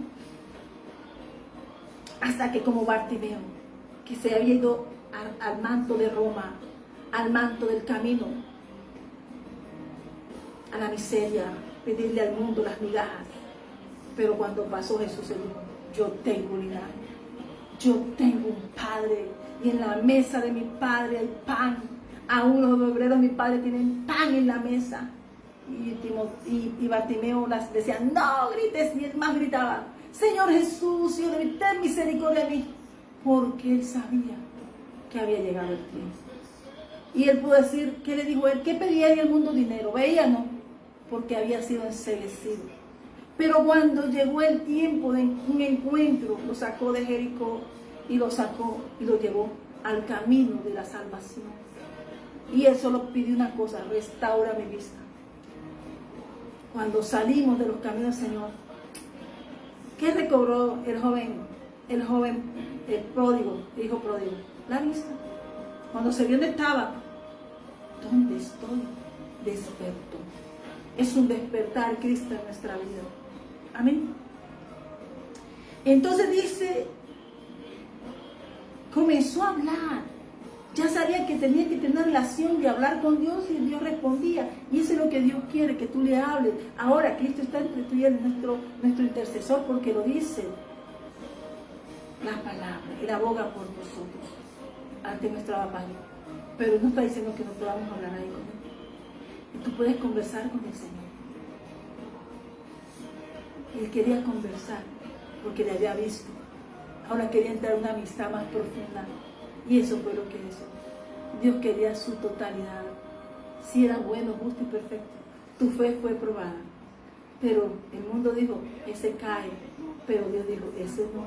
Hasta que como Bartimeo, que se había ido al manto de Roma, al manto del camino, a la miseria, pedirle al mundo las migajas. Pero cuando pasó Jesús, él dijo, yo tengo linaje, yo tengo un Padre, y en la mesa de mi Padre hay pan. Aún los obreros de mi Padre tienen pan en la mesa. Y Bartimeo las decía, no grites, y él más gritaba, Señor Jesús, Hijo de Dios, ten misericordia de mí, porque él sabía que había llegado el tiempo. Y él pudo decir, ¿qué le dijo él? ¿Qué pedía en el mundo? Dinero. Veía, no, porque había sido enseguecido. Pero cuando llegó el tiempo de un encuentro, lo sacó de Jericó y lo sacó y lo llevó al camino de la salvación. Y él solo pidió una cosa, restaura mi vista. Cuando salimos de los caminos del Señor, ¿qué recobró el joven el joven, el pródigo, el hijo pródigo, la vista. Cuando se vio donde estaba, ¿dónde estoy? Despertó. Es un despertar Cristo en nuestra vida. Amén. Entonces dice, comenzó a hablar. Ya sabía que tenía que tener una relación de hablar con Dios y Dios respondía. Y eso es lo que Dios quiere, que tú le hables. Ahora Cristo está entre tú y él, nuestro intercesor, porque lo dice la palabra. Él aboga por nosotros ante nuestra batalla. Pero no está diciendo que no podamos hablar ahí con él. Y tú puedes conversar con el Señor. Él quería conversar porque le había visto. Ahora quería entrar en una amistad más profunda. Y eso fue lo que hizo. Dios quería su totalidad. Si era bueno, justo y perfecto. Tu fe fue probada. Pero el mundo dijo, ese cae. Pero Dios dijo, ese no.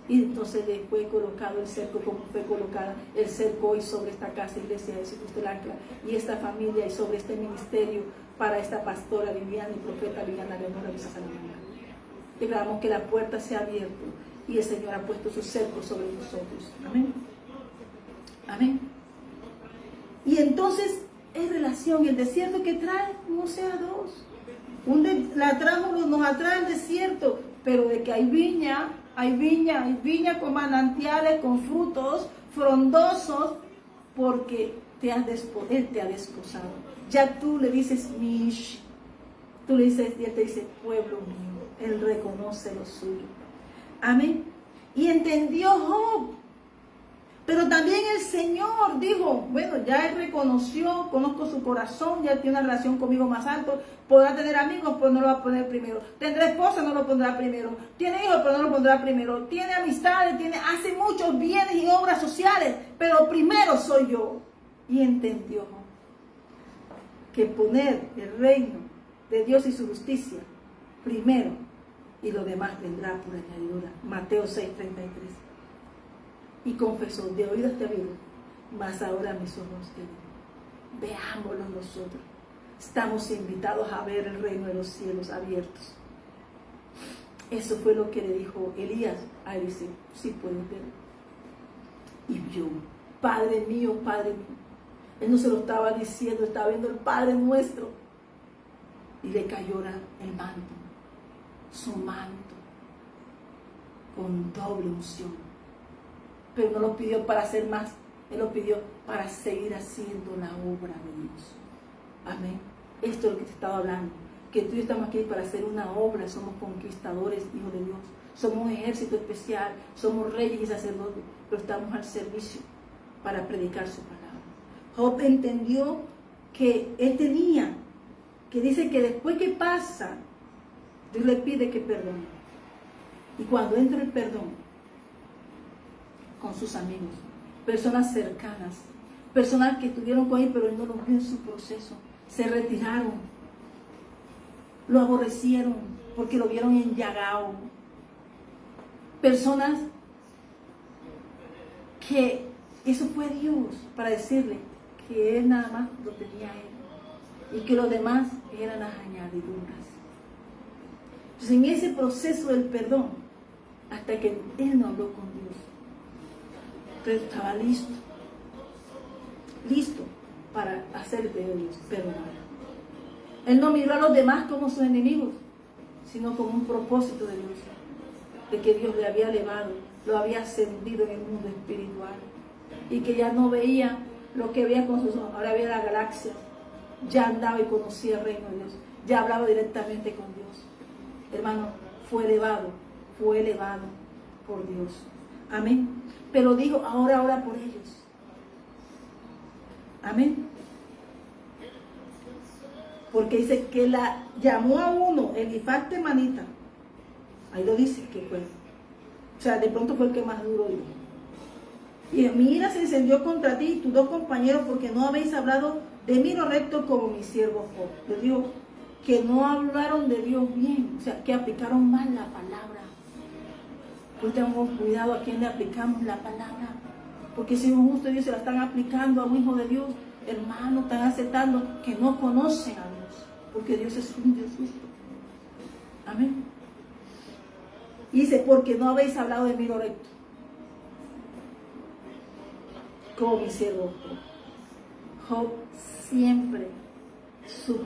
Y entonces le fue colocado el cerco, como fue colocada el cerco hoy sobre esta casa, iglesia de Jesucristo el Ancla, y esta familia, y sobre este ministerio para esta pastora Viviana y profeta Viviana Leonora de Salamanca. Declaramos que la puerta se ha abierto y el Señor ha puesto su cerco sobre nosotros. Amén. Amén. Y entonces es relación, el desierto que trae no sea dos. Nos atrae el desierto, pero de que hay viña con manantiales, con frutos frondosos, porque Él te ha desposado. Ya tú le dices, Mish, tú le dices, y Él te dice, pueblo mío. Él reconoce lo suyo. Amén. Y entendió Job. Pero también el Señor dijo, bueno, ya Él reconoció, conozco su corazón, ya tiene una relación conmigo más alto, podrá tener amigos, pero no lo va a poner primero. Tendrá esposa, no lo pondrá primero. Tiene hijos, pero no lo pondrá primero. Tiene amistades, hace muchos bienes y obras sociales, pero primero soy yo. Y entendió que poner el reino de Dios y su justicia primero, y lo demás vendrá por añadidura. Mateo 6:33. Y confesó, de oídas te oído, mas ahora mis ojos te ven. Veámoslo nosotros. Estamos invitados a ver el reino de los cielos abiertos. Eso fue lo que le dijo Elías a Eliseo. Sí puedes ver. Y vio, Padre mío, Padre mío. Él no se lo estaba diciendo, estaba viendo el Padre nuestro. Y le cayó el manto, su manto, con doble unción. Pero no lo pidió para hacer más, Él lo pidió para seguir haciendo la obra de Dios. Amén. Esto es lo que te estaba hablando, que tú y yo estamos aquí para hacer una obra, somos conquistadores, hijos de Dios, somos un ejército especial, somos reyes y sacerdotes, pero estamos al servicio para predicar su palabra. Job entendió que él tenía, que dice que después que pasa, Dios le pide que perdone. Y cuando entra el perdón, con sus amigos, personas cercanas, personas que estuvieron con él, pero él no lo vio en su proceso, se retiraron, lo aborrecieron porque lo vieron enllagado. Personas que eso fue Dios para decirle que él nada más lo tenía él y que los demás eran las añadiduras. Entonces, en ese proceso del perdón, hasta que él no habló con Dios, entonces estaba listo para hacer el pedido de Dios, perdonar. Él no miró a los demás como sus enemigos, sino como un propósito de Dios, de que Dios le había elevado, lo había ascendido en el mundo espiritual, y que ya no veía lo que veía con sus ojos, ahora veía la galaxia, ya andaba y conocía el reino de Dios, ya hablaba directamente con Dios. Hermano, fue elevado por Dios. Amén. Pero dijo, ahora ora por ellos. Amén. Porque dice que la llamó a uno, Elifaz temanita. Ahí lo dice que fue. O sea, de pronto fue el que más duro dijo. Y mi ira se encendió contra ti y tus dos compañeros porque no habéis hablado de mí lo recto como mi siervo Job. Les digo que no hablaron de Dios bien, o sea, que aplicaron mal la palabra. Pues tengamos cuidado a quién le aplicamos la palabra, porque si un justo Dios se la están aplicando a un hijo de Dios, hermano, están aceptando que no conocen a Dios, porque Dios es un Dios justo. Amén. Y dice, porque no habéis hablado de mí lo recto, como mi siervo Job. Job siempre supo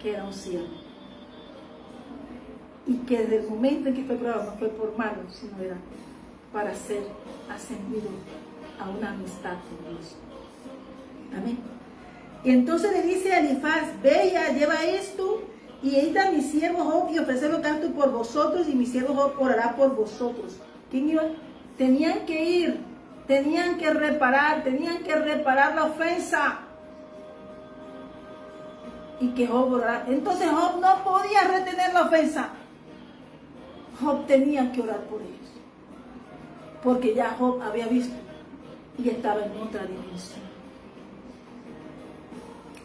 que era un siervo. Y que desde el momento en que fue probado, no fue por malo, sino era para ser ascendido a una amistad con Dios. Amén. Y entonces le dice a Elifaz, ve ya, lleva esto, y entra mi siervo Job y ofrece holocausto por vosotros, y mi siervo Job orará por vosotros. ¿Quién iba? Tenían que ir, tenían que reparar la ofensa. Y que Job orará. Entonces Job no podía retener la ofensa. Job tenía que orar por ellos. Porque ya Job había visto y estaba en otra dimensión.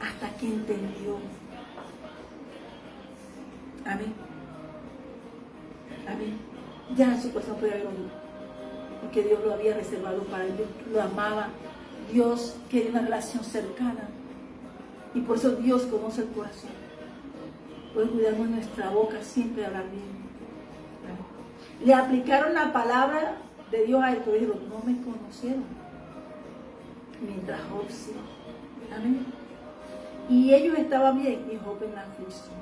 Hasta que entendió. Amén. Amén. Ya en su corazón podía haber oído. Porque Dios lo había reservado para él. Dios lo amaba. Dios quería una relación cercana. Y por eso Dios conoce el corazón. Por eso cuidamos nuestra boca siempre de hablar bien. Le aplicaron la palabra de Dios a él, pero dijeron, no me conocieron. Mientras Job sí. Amén. Y ellos estaban bien y Job en la aflicción.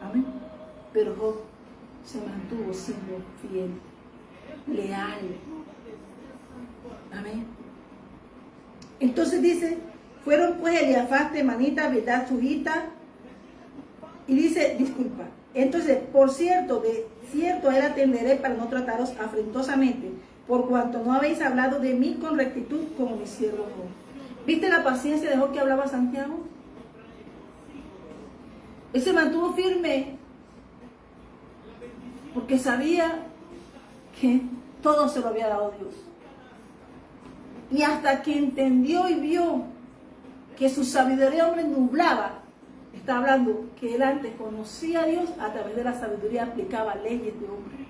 Amén. Pero Job se mantuvo siendo fiel, leal. Amén. Entonces dice, fueron pues Eliafaz, Temanita, Bildad, Sujita, y dice, disculpa, entonces, por cierto, de cierto a él atenderé para no trataros afrentosamente, por cuanto no habéis hablado de mí con rectitud como mi siervo Job. ¿Viste la paciencia de Job que hablaba Santiago? Él se mantuvo firme, porque sabía que todo se lo había dado Dios. Y hasta que entendió y vio que su sabiduría hombre nublaba, está hablando que él antes conocía a Dios, a través de la sabiduría aplicaba leyes de hombre.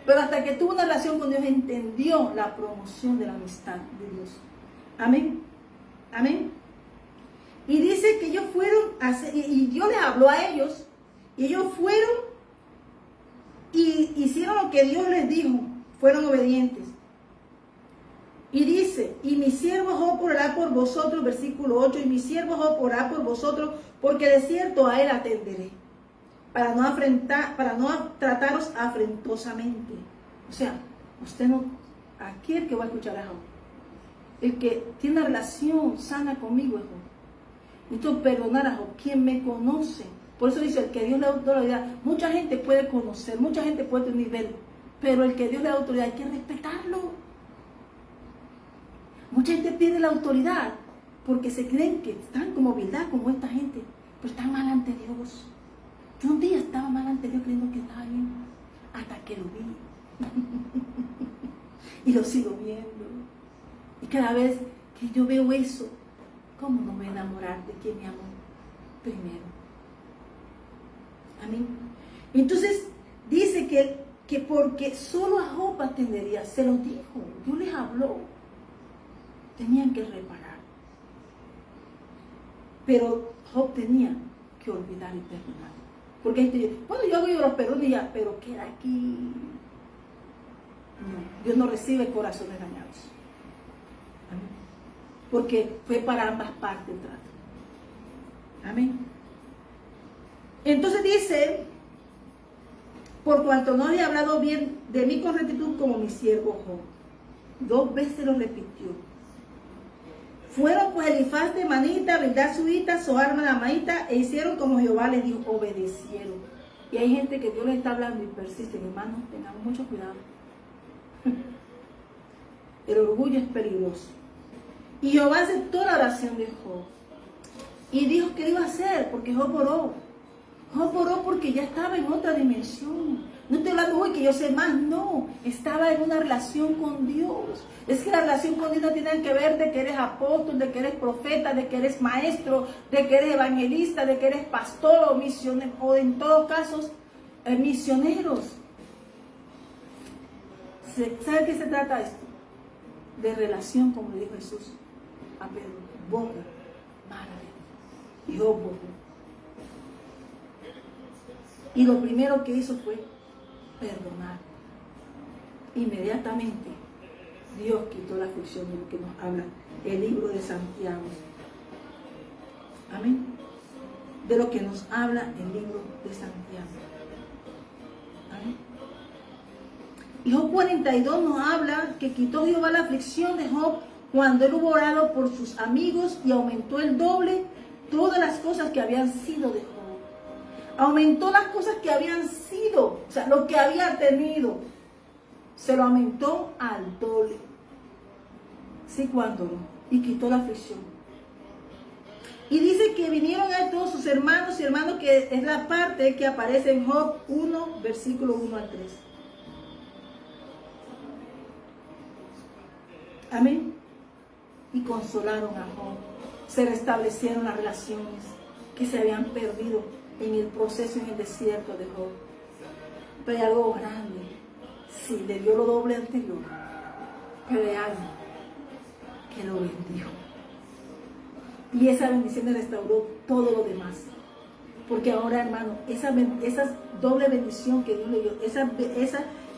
Pero hasta que tuvo una relación con Dios, entendió la promoción de la amistad de Dios. Amén. Amén. Y dice que ellos fueron, y Dios les habló a ellos, y ellos fueron y hicieron lo que Dios les dijo, fueron obedientes. Y dice, y mi siervo Job orará por vosotros, versículo 8, y mi siervo Job orará por vosotros, porque de cierto a él atenderé, para no trataros afrentosamente. O sea, usted no, aquí el que va a escuchar a Job, el que tiene una relación sana conmigo es Job. Entonces, perdonar a Job, quien me conoce. Por eso dice, el que Dios le da autoridad, mucha gente puede conocer, mucha gente puede tener nivel, pero el que Dios le da autoridad hay que respetarlo. Mucha gente pierde la autoridad porque se creen que están como Bildad, como esta gente, pero están mal ante Dios. Yo un día estaba mal ante Dios creyendo que estaba bien, hasta que lo vi. Y lo sigo viendo. Y cada vez que yo veo eso, ¿cómo no me voy a enamorar de quien me amó primero? Amén. Entonces dice que porque solo a Job atendería, se lo dijo, Dios les habló. Tenían que reparar. Pero Job tenía que olvidar y perdonar. Porque hay gente dice, bueno, yo hago yo los perdono y ya, pero queda aquí. No, Dios no recibe corazones dañados. Amén. Porque fue para ambas partes el trato. Amén. Entonces dice, por cuanto no he hablado bien de mí con rectitud como mi siervo Job. 2 veces lo repitió. Fueron pues Elifaz de Manita, Bildad Suita, Zohar Maita, e hicieron como Jehová les dijo, obedecieron. Y hay gente que Dios les está hablando y persisten, hermanos, tengamos mucho cuidado. El orgullo es peligroso. Y Jehová aceptó la oración de Job. Y dijo que iba a hacer, porque Job oró. Job oró porque ya estaba en otra dimensión. No estoy hablando hoy que yo sé más, no. Estaba en una relación con Dios. Es que la relación con Dios no tiene que ver de que eres apóstol, de que eres profeta, de que eres maestro, de que eres evangelista, de que eres pastor o misionero, o en todos casos, misioneros. ¿Sabe de qué se trata esto? De relación, como le dijo Jesús a Pedro. Boca, madre. Y yo boca. Y lo primero que hizo fue perdonar. Inmediatamente Dios quitó la aflicción de lo que nos habla el libro de Santiago. Amén. De lo que nos habla el libro de Santiago. Amén. Y Job 42 nos habla que quitó Jehová la aflicción de Job cuando él hubo orado por sus amigos y aumentó el doble todas las cosas que habían sido de Job. Aumentó las cosas que habían sido, o sea, lo que había tenido, se lo aumentó al doble. Sí, cuando y quitó la aflicción. Y dice que vinieron a todos sus hermanos y hermanos, que es la parte que aparece en Job 1, versículo 1 al 3. Amén. Y consolaron a Job. Se restablecieron las relaciones que se habían perdido en el proceso, en el desierto de Job. Pero hay algo grande. Sí, le dio lo doble anterior. Pero hay algo que lo bendijo. Y esa bendición le restauró todo lo demás. Porque ahora, hermano, esa doble bendición que Dios le dio,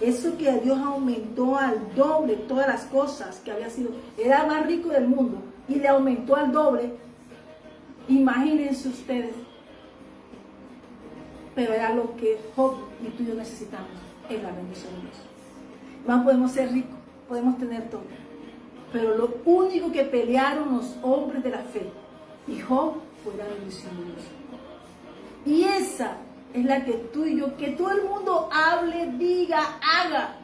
eso que Dios aumentó al doble todas las cosas que había sido, era más rico del mundo y le aumentó al doble. Imagínense ustedes. Pero era lo que Job y tú y yo necesitamos, es la bendición de Dios. Más podemos ser ricos, podemos tener todo. Pero lo único que pelearon los hombres de la fe y Job fue la bendición de Dios. Y esa es la que tú y yo, que todo el mundo hable, diga, haga,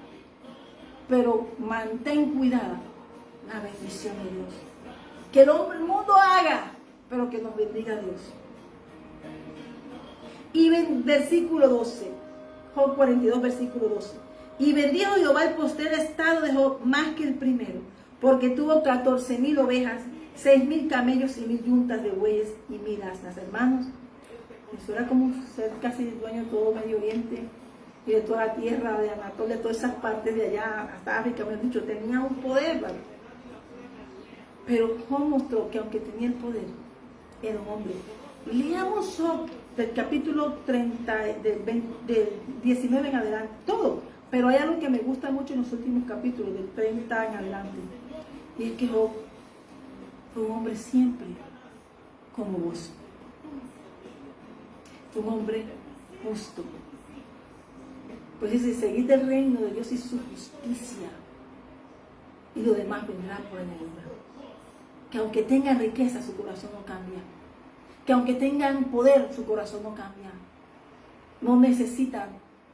pero mantén cuidada la bendición de Dios. Que el mundo haga, pero que nos bendiga Dios. Y versículo 12, Job 42, versículo 12. Y bendijo Jehová el postrer estado de Job más que el primero, porque tuvo 14,000 ovejas, 6,000 camellos y 1,000 yuntas de bueyes y 1,000 asnas. Hermanos, eso era como ser casi dueño de todo Medio Oriente y de toda la tierra de Anatolia, de todas esas partes de allá, hasta África, me han dicho, tenía un poder, ¿vale? Pero Job mostró que aunque tenía el poder, era un hombre. Leamos Job del capítulo 30, del 19 en adelante, todo. Pero hay algo que me gusta mucho en los últimos capítulos, del 30 en adelante. Y es que Job fue un hombre siempre como vos. Fue un hombre justo. Pues dice, seguid el reino de Dios y su justicia, y lo demás vendrá por añadidura. Que aunque tengan riqueza, su corazón no cambia. Que aunque tengan poder, su corazón no cambia. No necesitan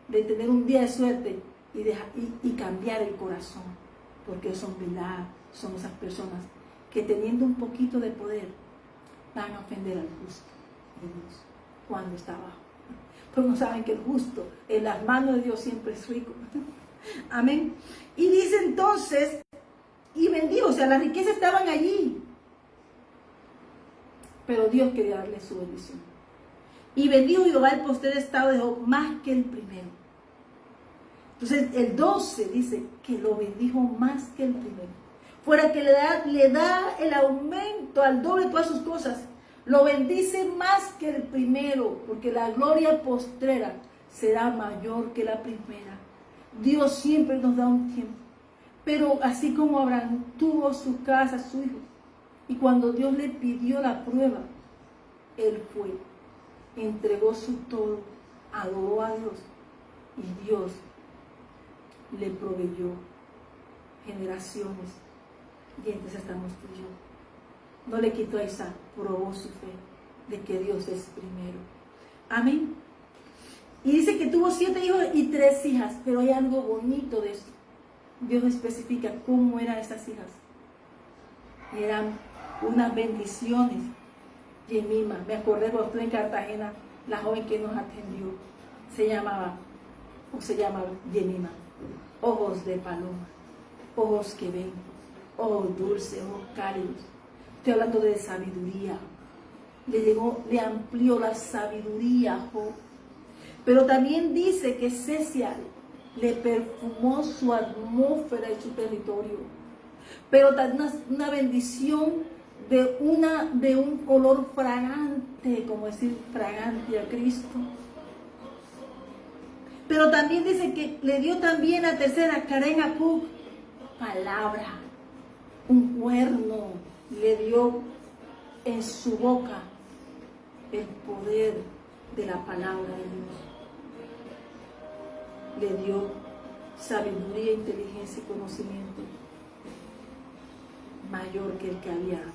de tener un día de suerte y cambiar el corazón. Porque son Bilá, son esas personas que teniendo un poquito de poder van a ofender al justo de Dios cuando está abajo. Pero no saben que el justo en las manos de Dios siempre es rico. Amén. Y dice entonces, y bendijo, o sea, las riquezas estaban allí. Pero Dios quería darle su bendición. Y bendijo Jehová el postrer estado de Job más que el primero. Entonces el 12 dice que lo bendijo más que el primero. Fuera que le da el aumento al doble de todas sus cosas. Lo bendice más que el primero, porque la gloria postrera será mayor que la primera. Dios siempre nos da un tiempo. Pero así como Abraham tuvo su casa, su hijo, y cuando Dios le pidió la prueba, él fue, entregó su todo, adoró a Dios, y Dios le proveyó generaciones. Y entonces estamos tú y yo. No le quitó a Isaac, probó su fe de que Dios es primero. Amén. Y dice que tuvo 7 hijos y 3 hijas, pero hay algo bonito de esto. Dios especifica cómo eran esas hijas. Eran unas bendiciones. Yemima, me acordé cuando estuve en Cartagena, la joven que nos atendió, se llamaba Yemima. Ojos de paloma, ojos que ven, ojos dulces, ojos cálidos. Estoy hablando de sabiduría. Le amplió la sabiduría a Job. Pero también dice que Cesia le perfumó su atmósfera y su territorio. Pero también una bendición de un olor fragante, como decir fragante a Cristo. Pero también dice que le dio también la tercera, Karen Apuk, palabra, un cuerno, le dio en su boca el poder de la palabra de Dios. Le dio sabiduría, inteligencia y conocimiento mayor que el que había antes.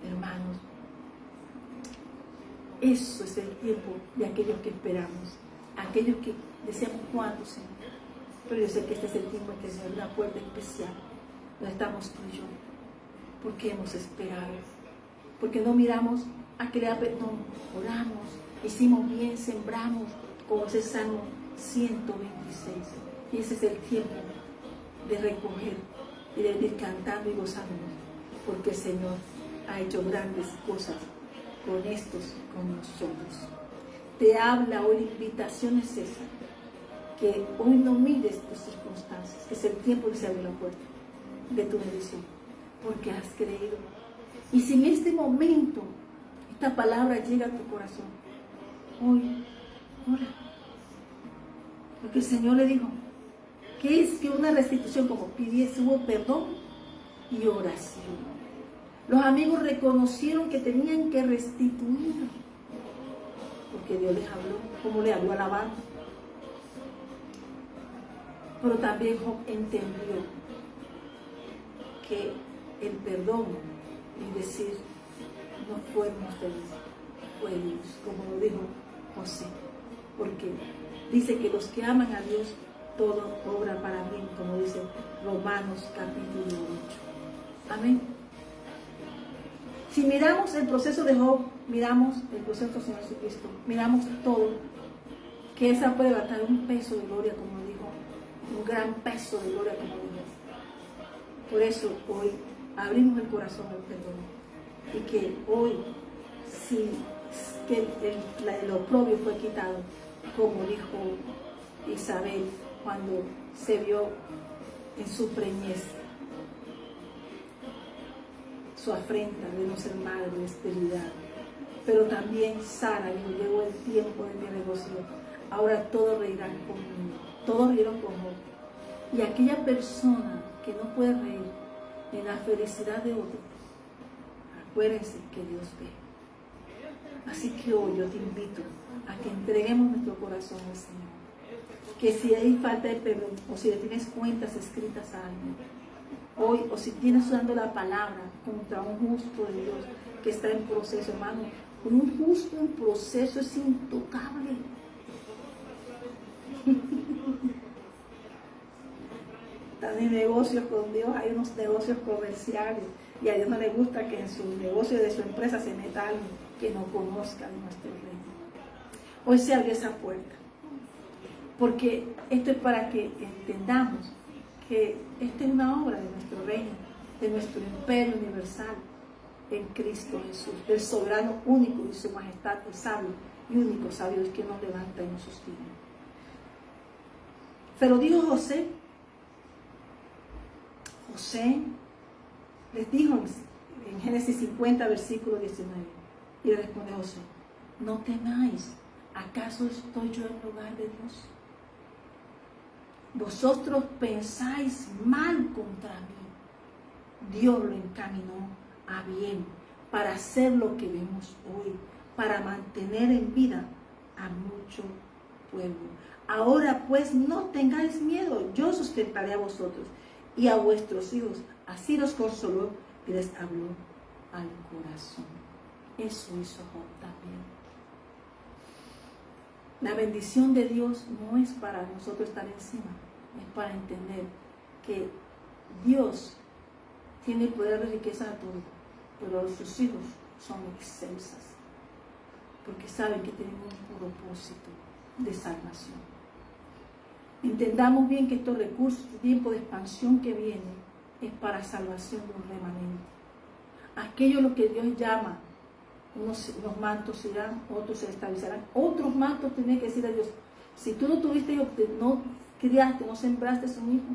Hermanos, eso es el tiempo de aquellos que esperamos, aquellos que deseamos cuándo, Señor. Pero yo sé que este es el tiempo en que se abre una puerta especial, donde estamos tú y yo, porque hemos esperado, porque no miramos a que le da perdón, oramos, hicimos bien, sembramos, como es el Salmo 126. Y ese es el tiempo de recoger y de ir cantando y gozándonos, porque el Señor ha hecho grandes cosas con estos, con nosotros. Te habla hoy, la invitación es esa, que hoy no mires tus circunstancias, es el tiempo que se abre la puerta de tu bendición, porque has creído. Y si en este momento esta palabra llega a tu corazón, hoy, ora. Porque el Señor le dijo, que es que una restitución como pidiese, hubo perdón y oración. Los amigos reconocieron que tenían que restituir, porque Dios les habló, como le habló a Labán. Pero también Job entendió que el perdón y decir, no fueron ustedes, fue Dios, como lo dijo José, porque dice que los que aman a Dios, todo obra para bien, como dice Romanos capítulo 8. Amén. Si miramos el proceso de Job, miramos el proceso del Señor Jesucristo, miramos todo, que esa prueba trae un peso de gloria, como dijo, un gran peso de gloria, como dijo. Por eso hoy abrimos el corazón al perdón, y que hoy, si que el oprobio fue quitado, como dijo Isabel cuando se vio en su preñez, su afrenta de no ser madre, de esterilidad. Pero también Sara dijo, llegó el tiempo de mi negocio, ahora todos reirán conmigo, todos rieron con Job. Y aquella persona que no puede reír en la felicidad de otro, acuérdense que Dios ve. Así que hoy yo te invito a que entreguemos nuestro corazón al Señor. Que si hay falta de perdón, o si le tienes cuentas escritas a alguien, hoy, o si tienes usando la palabra contra un justo de Dios que está en proceso, hermano, un justo en proceso es intocable. Están en negocios con Dios, hay unos negocios comerciales, y a Dios no le gusta que en su negocio de su empresa se meta alguien que no conozca de nuestro reino. Hoy se abre esa puerta, porque esto es para que entendamos que esta es una obra de nuestro reino, de nuestro imperio universal en Cristo Jesús, del soberano único y su majestad, el sabio y único sabio es que nos levanta y nos sostiene. Pero dijo José les dijo en Génesis 50, versículo 19, y le responde José, no temáis, ¿acaso estoy yo en lugar de Dios? Vosotros pensáis mal contra mí, Dios lo encaminó a bien para hacer lo que vemos hoy, para mantener en vida a mucho pueblo. Ahora pues no tengáis miedo, yo sustentaré a vosotros y a vuestros hijos. Así los consoló y les habló al corazón. Eso hizo Job también. La bendición de Dios no es para nosotros estar encima, es para entender que Dios tiene el poder de riqueza a todo, pero sus hijos son excelsas, porque saben que tienen un propósito de salvación. Entendamos bien que estos recursos, este tiempo de expansión que viene, es para salvación de un remanente. Aquello lo que Dios llama, unos mantos se irán, otros se establecerán, otros mantos tienen que decir a Dios, si tú no tuviste hijos, no criaste, no sembraste un hijo,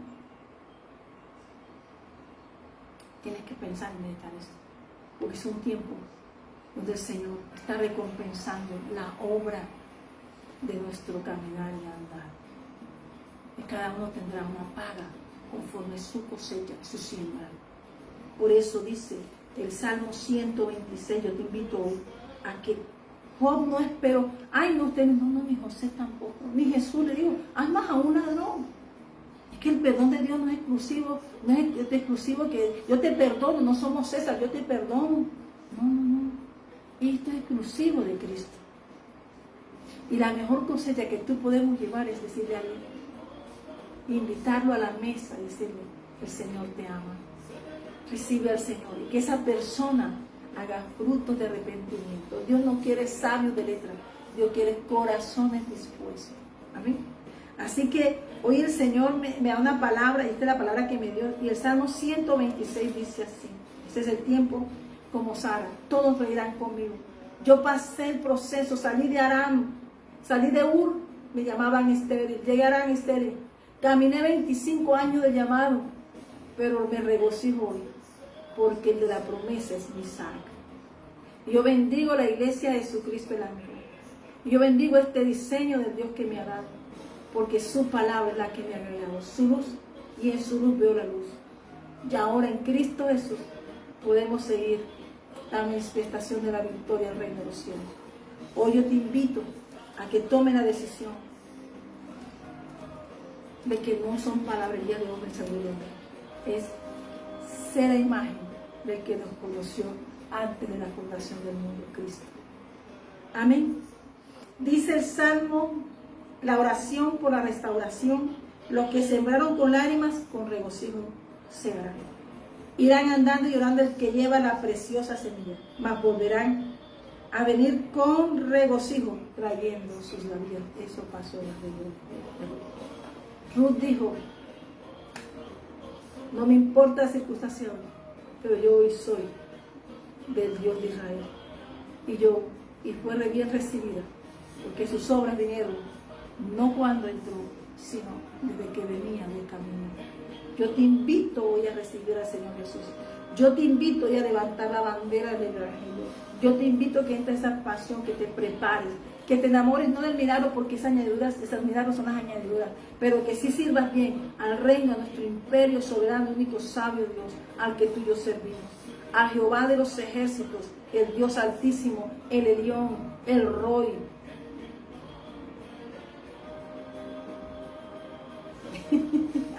tienes que pensar en meditar esto, porque es un tiempo donde el Señor está recompensando la obra de nuestro caminar y andar. Y cada uno tendrá una paga conforme su cosecha, su siembra. Por eso dice el Salmo 126, yo te invito hoy a que Job no esperó, ay no, ustedes no, ni José tampoco, ni Jesús le dijo, haz más a un ladrón. Es que el perdón de Dios no es exclusivo, no es exclusivo que yo te perdono, no somos César, yo te perdono. No. Esto es exclusivo de Cristo. Y la mejor cosecha que tú podemos llevar es decirle a alguien, invitarlo a la mesa y decirle, el Señor te ama. Recibe al Señor y que esa persona haga frutos de arrepentimiento. Dios no quiere sabios de letra, Dios quiere corazones dispuestos. Amén. Así que hoy el Señor me da una palabra, y esta es la palabra que me dio, y el Salmo 126 dice así, este es el tiempo como Sara, todos reirán conmigo. Yo pasé el proceso, salí de Aram, salí de Ur, me llamaban estéril, llegué a Aram estéril, caminé 25 años de llamado, pero me regocijo hoy, porque el de la promesa es mi sangre. Y yo bendigo la iglesia de Jesucristo el Ángel. Y yo bendigo este diseño de Dios que me ha dado, porque su palabra es la que me ha revelado su luz, y en su luz veo la luz. Y ahora en Cristo Jesús podemos seguir la manifestación de la victoria del reino de los cielos. Hoy yo te invito a que tomen la decisión de que no son palabrerías de hombre, es ser la imagen del que nos conoció antes de la fundación del mundo, Cristo. Amén. Dice el Salmo, la oración por la restauración, los que sembraron con lágrimas, con regocijo segarán. Irán andando y llorando el que lleva la preciosa semilla, mas volverán a venir con regocijo, trayendo sus labios. Eso pasó en la Ruth dijo, no me importa la circunstancia, pero yo hoy soy del Dios de Israel. Y fue bien recibida, porque sus obras vinieron, no cuando entró, sino desde que venía del camino. Yo te invito hoy a recibir al Señor Jesús. Yo te invito hoy a levantar la bandera del Evangelio. Yo te invito a que entre esa pasión, que te prepares, que te enamores no del milagro, porque esas milagros son las añadiduras, pero que sí sirvas bien al reino, a nuestro imperio soberano, único sabio Dios, al que tú y yo servimos. A Jehová de los ejércitos, el Dios altísimo, el Elión, el Roy.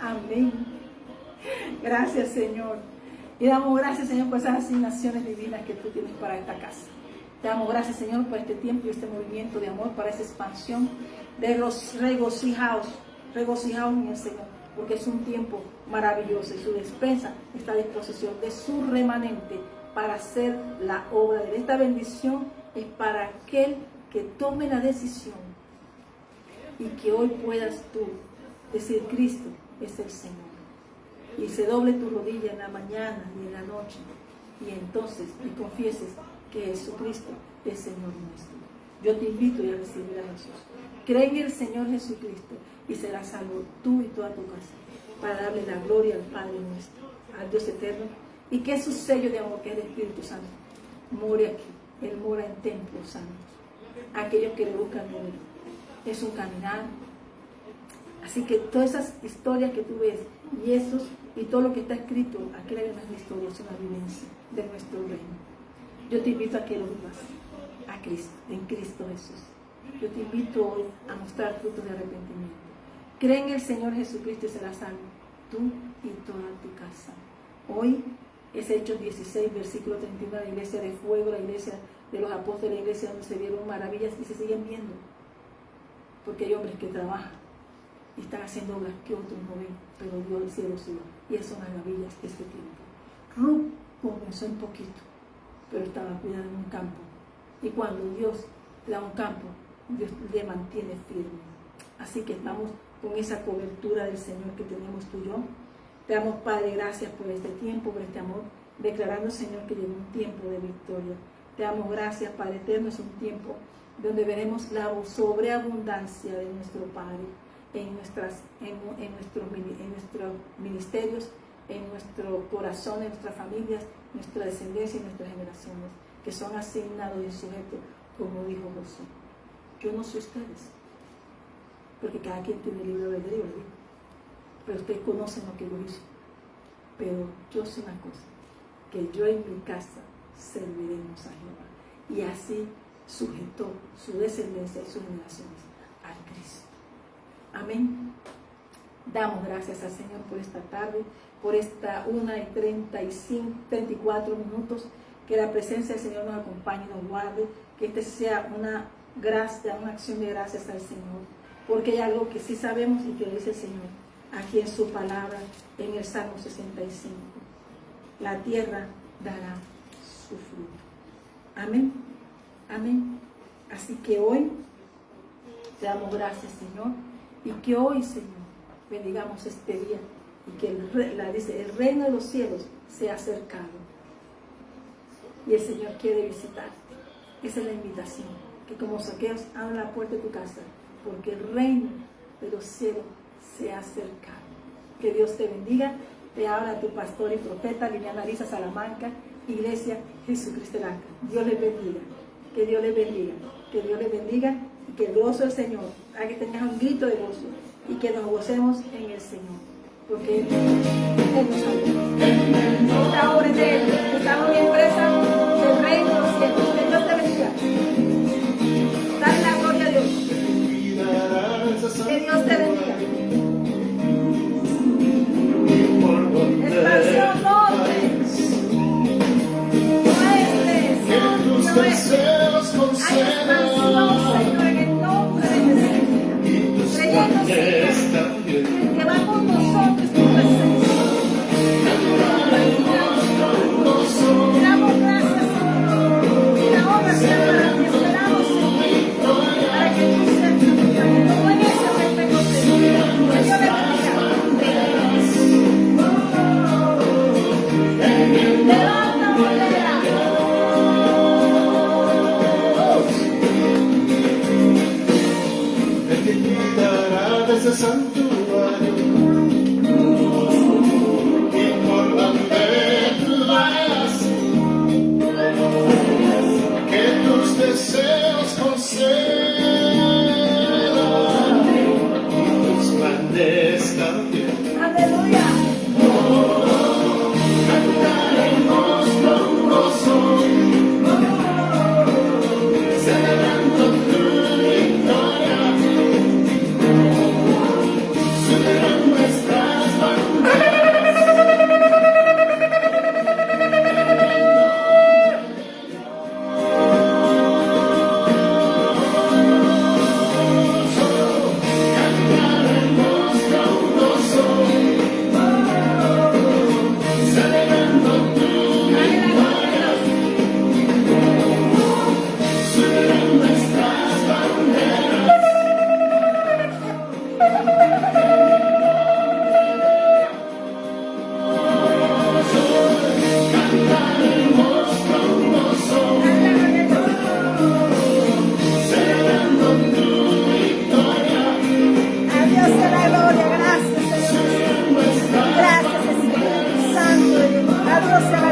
Amén. Gracias, Señor. Y damos gracias, Señor, por esas asignaciones divinas que tú tienes para esta casa. Te damos gracias, Señor, por este tiempo y este movimiento de amor, para esa expansión de los regocijados en el Señor, porque es un tiempo maravilloso y su despensa está a disposición de su remanente para hacer la obra de esta bendición. Es para aquel que tome la decisión y que hoy puedas tú decir, Cristo es el Señor, y se doble tu rodilla en la mañana y en la noche, y entonces y confieses que Jesucristo es Señor nuestro. Yo te invito a recibir a Jesús. Cree en el Señor Jesucristo y serás salvo tú y toda tu casa, para darle la gloria al Padre nuestro, al Dios eterno, y que su sello de amor, que es el Espíritu Santo, more aquí. Él mora en templos santos. Aquellos que le buscan de él. Es un caminar. Así que todas esas historias que tú ves y todo lo que está escrito, aquí no es una historia, es una vivencia de nuestro reino. Yo te invito a que lo vivas a Cristo, en Cristo Jesús. Yo te invito hoy a mostrar frutos de arrepentimiento. Cree en el Señor Jesucristo y serás salvo, tú y toda tu casa. Hoy es Hechos 16, versículo 31, la iglesia de fuego, la iglesia de los apóstoles, la iglesia donde se vieron maravillas y se siguen viendo. Porque hay hombres que trabajan y están haciendo obras que otros no ven, pero Dios del cielo sí. Y esas son las maravillas de este tiempo. Ruth comenzó un poquito, pero estaba cuidando en un campo. Y cuando Dios le da un campo, Dios le mantiene firme. Así que estamos con esa cobertura del Señor que tenemos tú y yo. Te damos, Padre, gracias por este tiempo, por este amor, declarando, Señor, que llegó un tiempo de victoria. Te damos gracias, Padre eterno, es un tiempo donde veremos la sobreabundancia de nuestro Padre en nuestros ministerios, en nuestro corazón, en nuestras familias, nuestra descendencia y nuestras generaciones, que son asignados y sujetos, como dijo Josué. Yo no soy ustedes, porque cada quien tiene libre albedrío, ¿verdad? Pero ustedes conocen lo que yo hice. Pero yo sé una cosa, que yo en mi casa serviremos a Jehová. Y así sujetó su descendencia y sus generaciones al Cristo. Amén. Damos gracias al Señor por esta tarde, por esta 1:34. Que la presencia del Señor nos acompañe y nos guarde. Que este sea una gracia, una acción de gracias al Señor. Porque hay algo que sí sabemos y que dice el Señor aquí en su palabra, en el Salmo 65. La tierra dará su fruto. Amén. Amén. Así que hoy te damos gracias, Señor. Y que hoy, Señor, bendigamos este día. Y que el reino de los cielos se ha acercado. Y el Señor quiere visitarte. Esa es la invitación. Que como Zaqueo abra la puerta de tu casa. Porque el reino de los cielos se ha acercado. Que Dios te bendiga. Te habla tu pastor y profeta Liliana Arisa Salamanca, Iglesia Jesucristo el Ángel. Dios les bendiga. Que Dios les bendiga. Que Dios les bendiga. Y que el gozo del Señor haga que tengas un grito de gozo. Y que nos gocemos en el Señor. Porque Él nos salvó. Esta obra es de Él. Estamos en empresa del reino de los cielos. Que Dios te bendiga. Dale la gloria a Dios. Que Dios te bendiga. Expansión norte, oeste, sur y oeste. Hay expansión, Señor, en el nombre de Jesús. Creyendo, Señor, que va con nosotros tu presencia. Te damos gracias, Señor. Y la obra sea para ti. Esperamos, Señor, para que tú seas glorificado. Como en ese respecto, Señor. Que Dios le bendiga. Levanta bandera. Él te quitará de ese santuario y por donde tú vayas, que tus deseos concedan y tus planes también. Aleluya. Cantaremos con gozo, celebrando tu victoria. Subirán nuestras banderas. Cantaremos con gozo, celebrando tu victoria. Subirán nuestras banderas. Cantaremos con gozo, celebrando tu victoria. A Dios sea la gloria. Gracias, Señor. Gracias, Espíritu Santo de Dios. A Dios sea la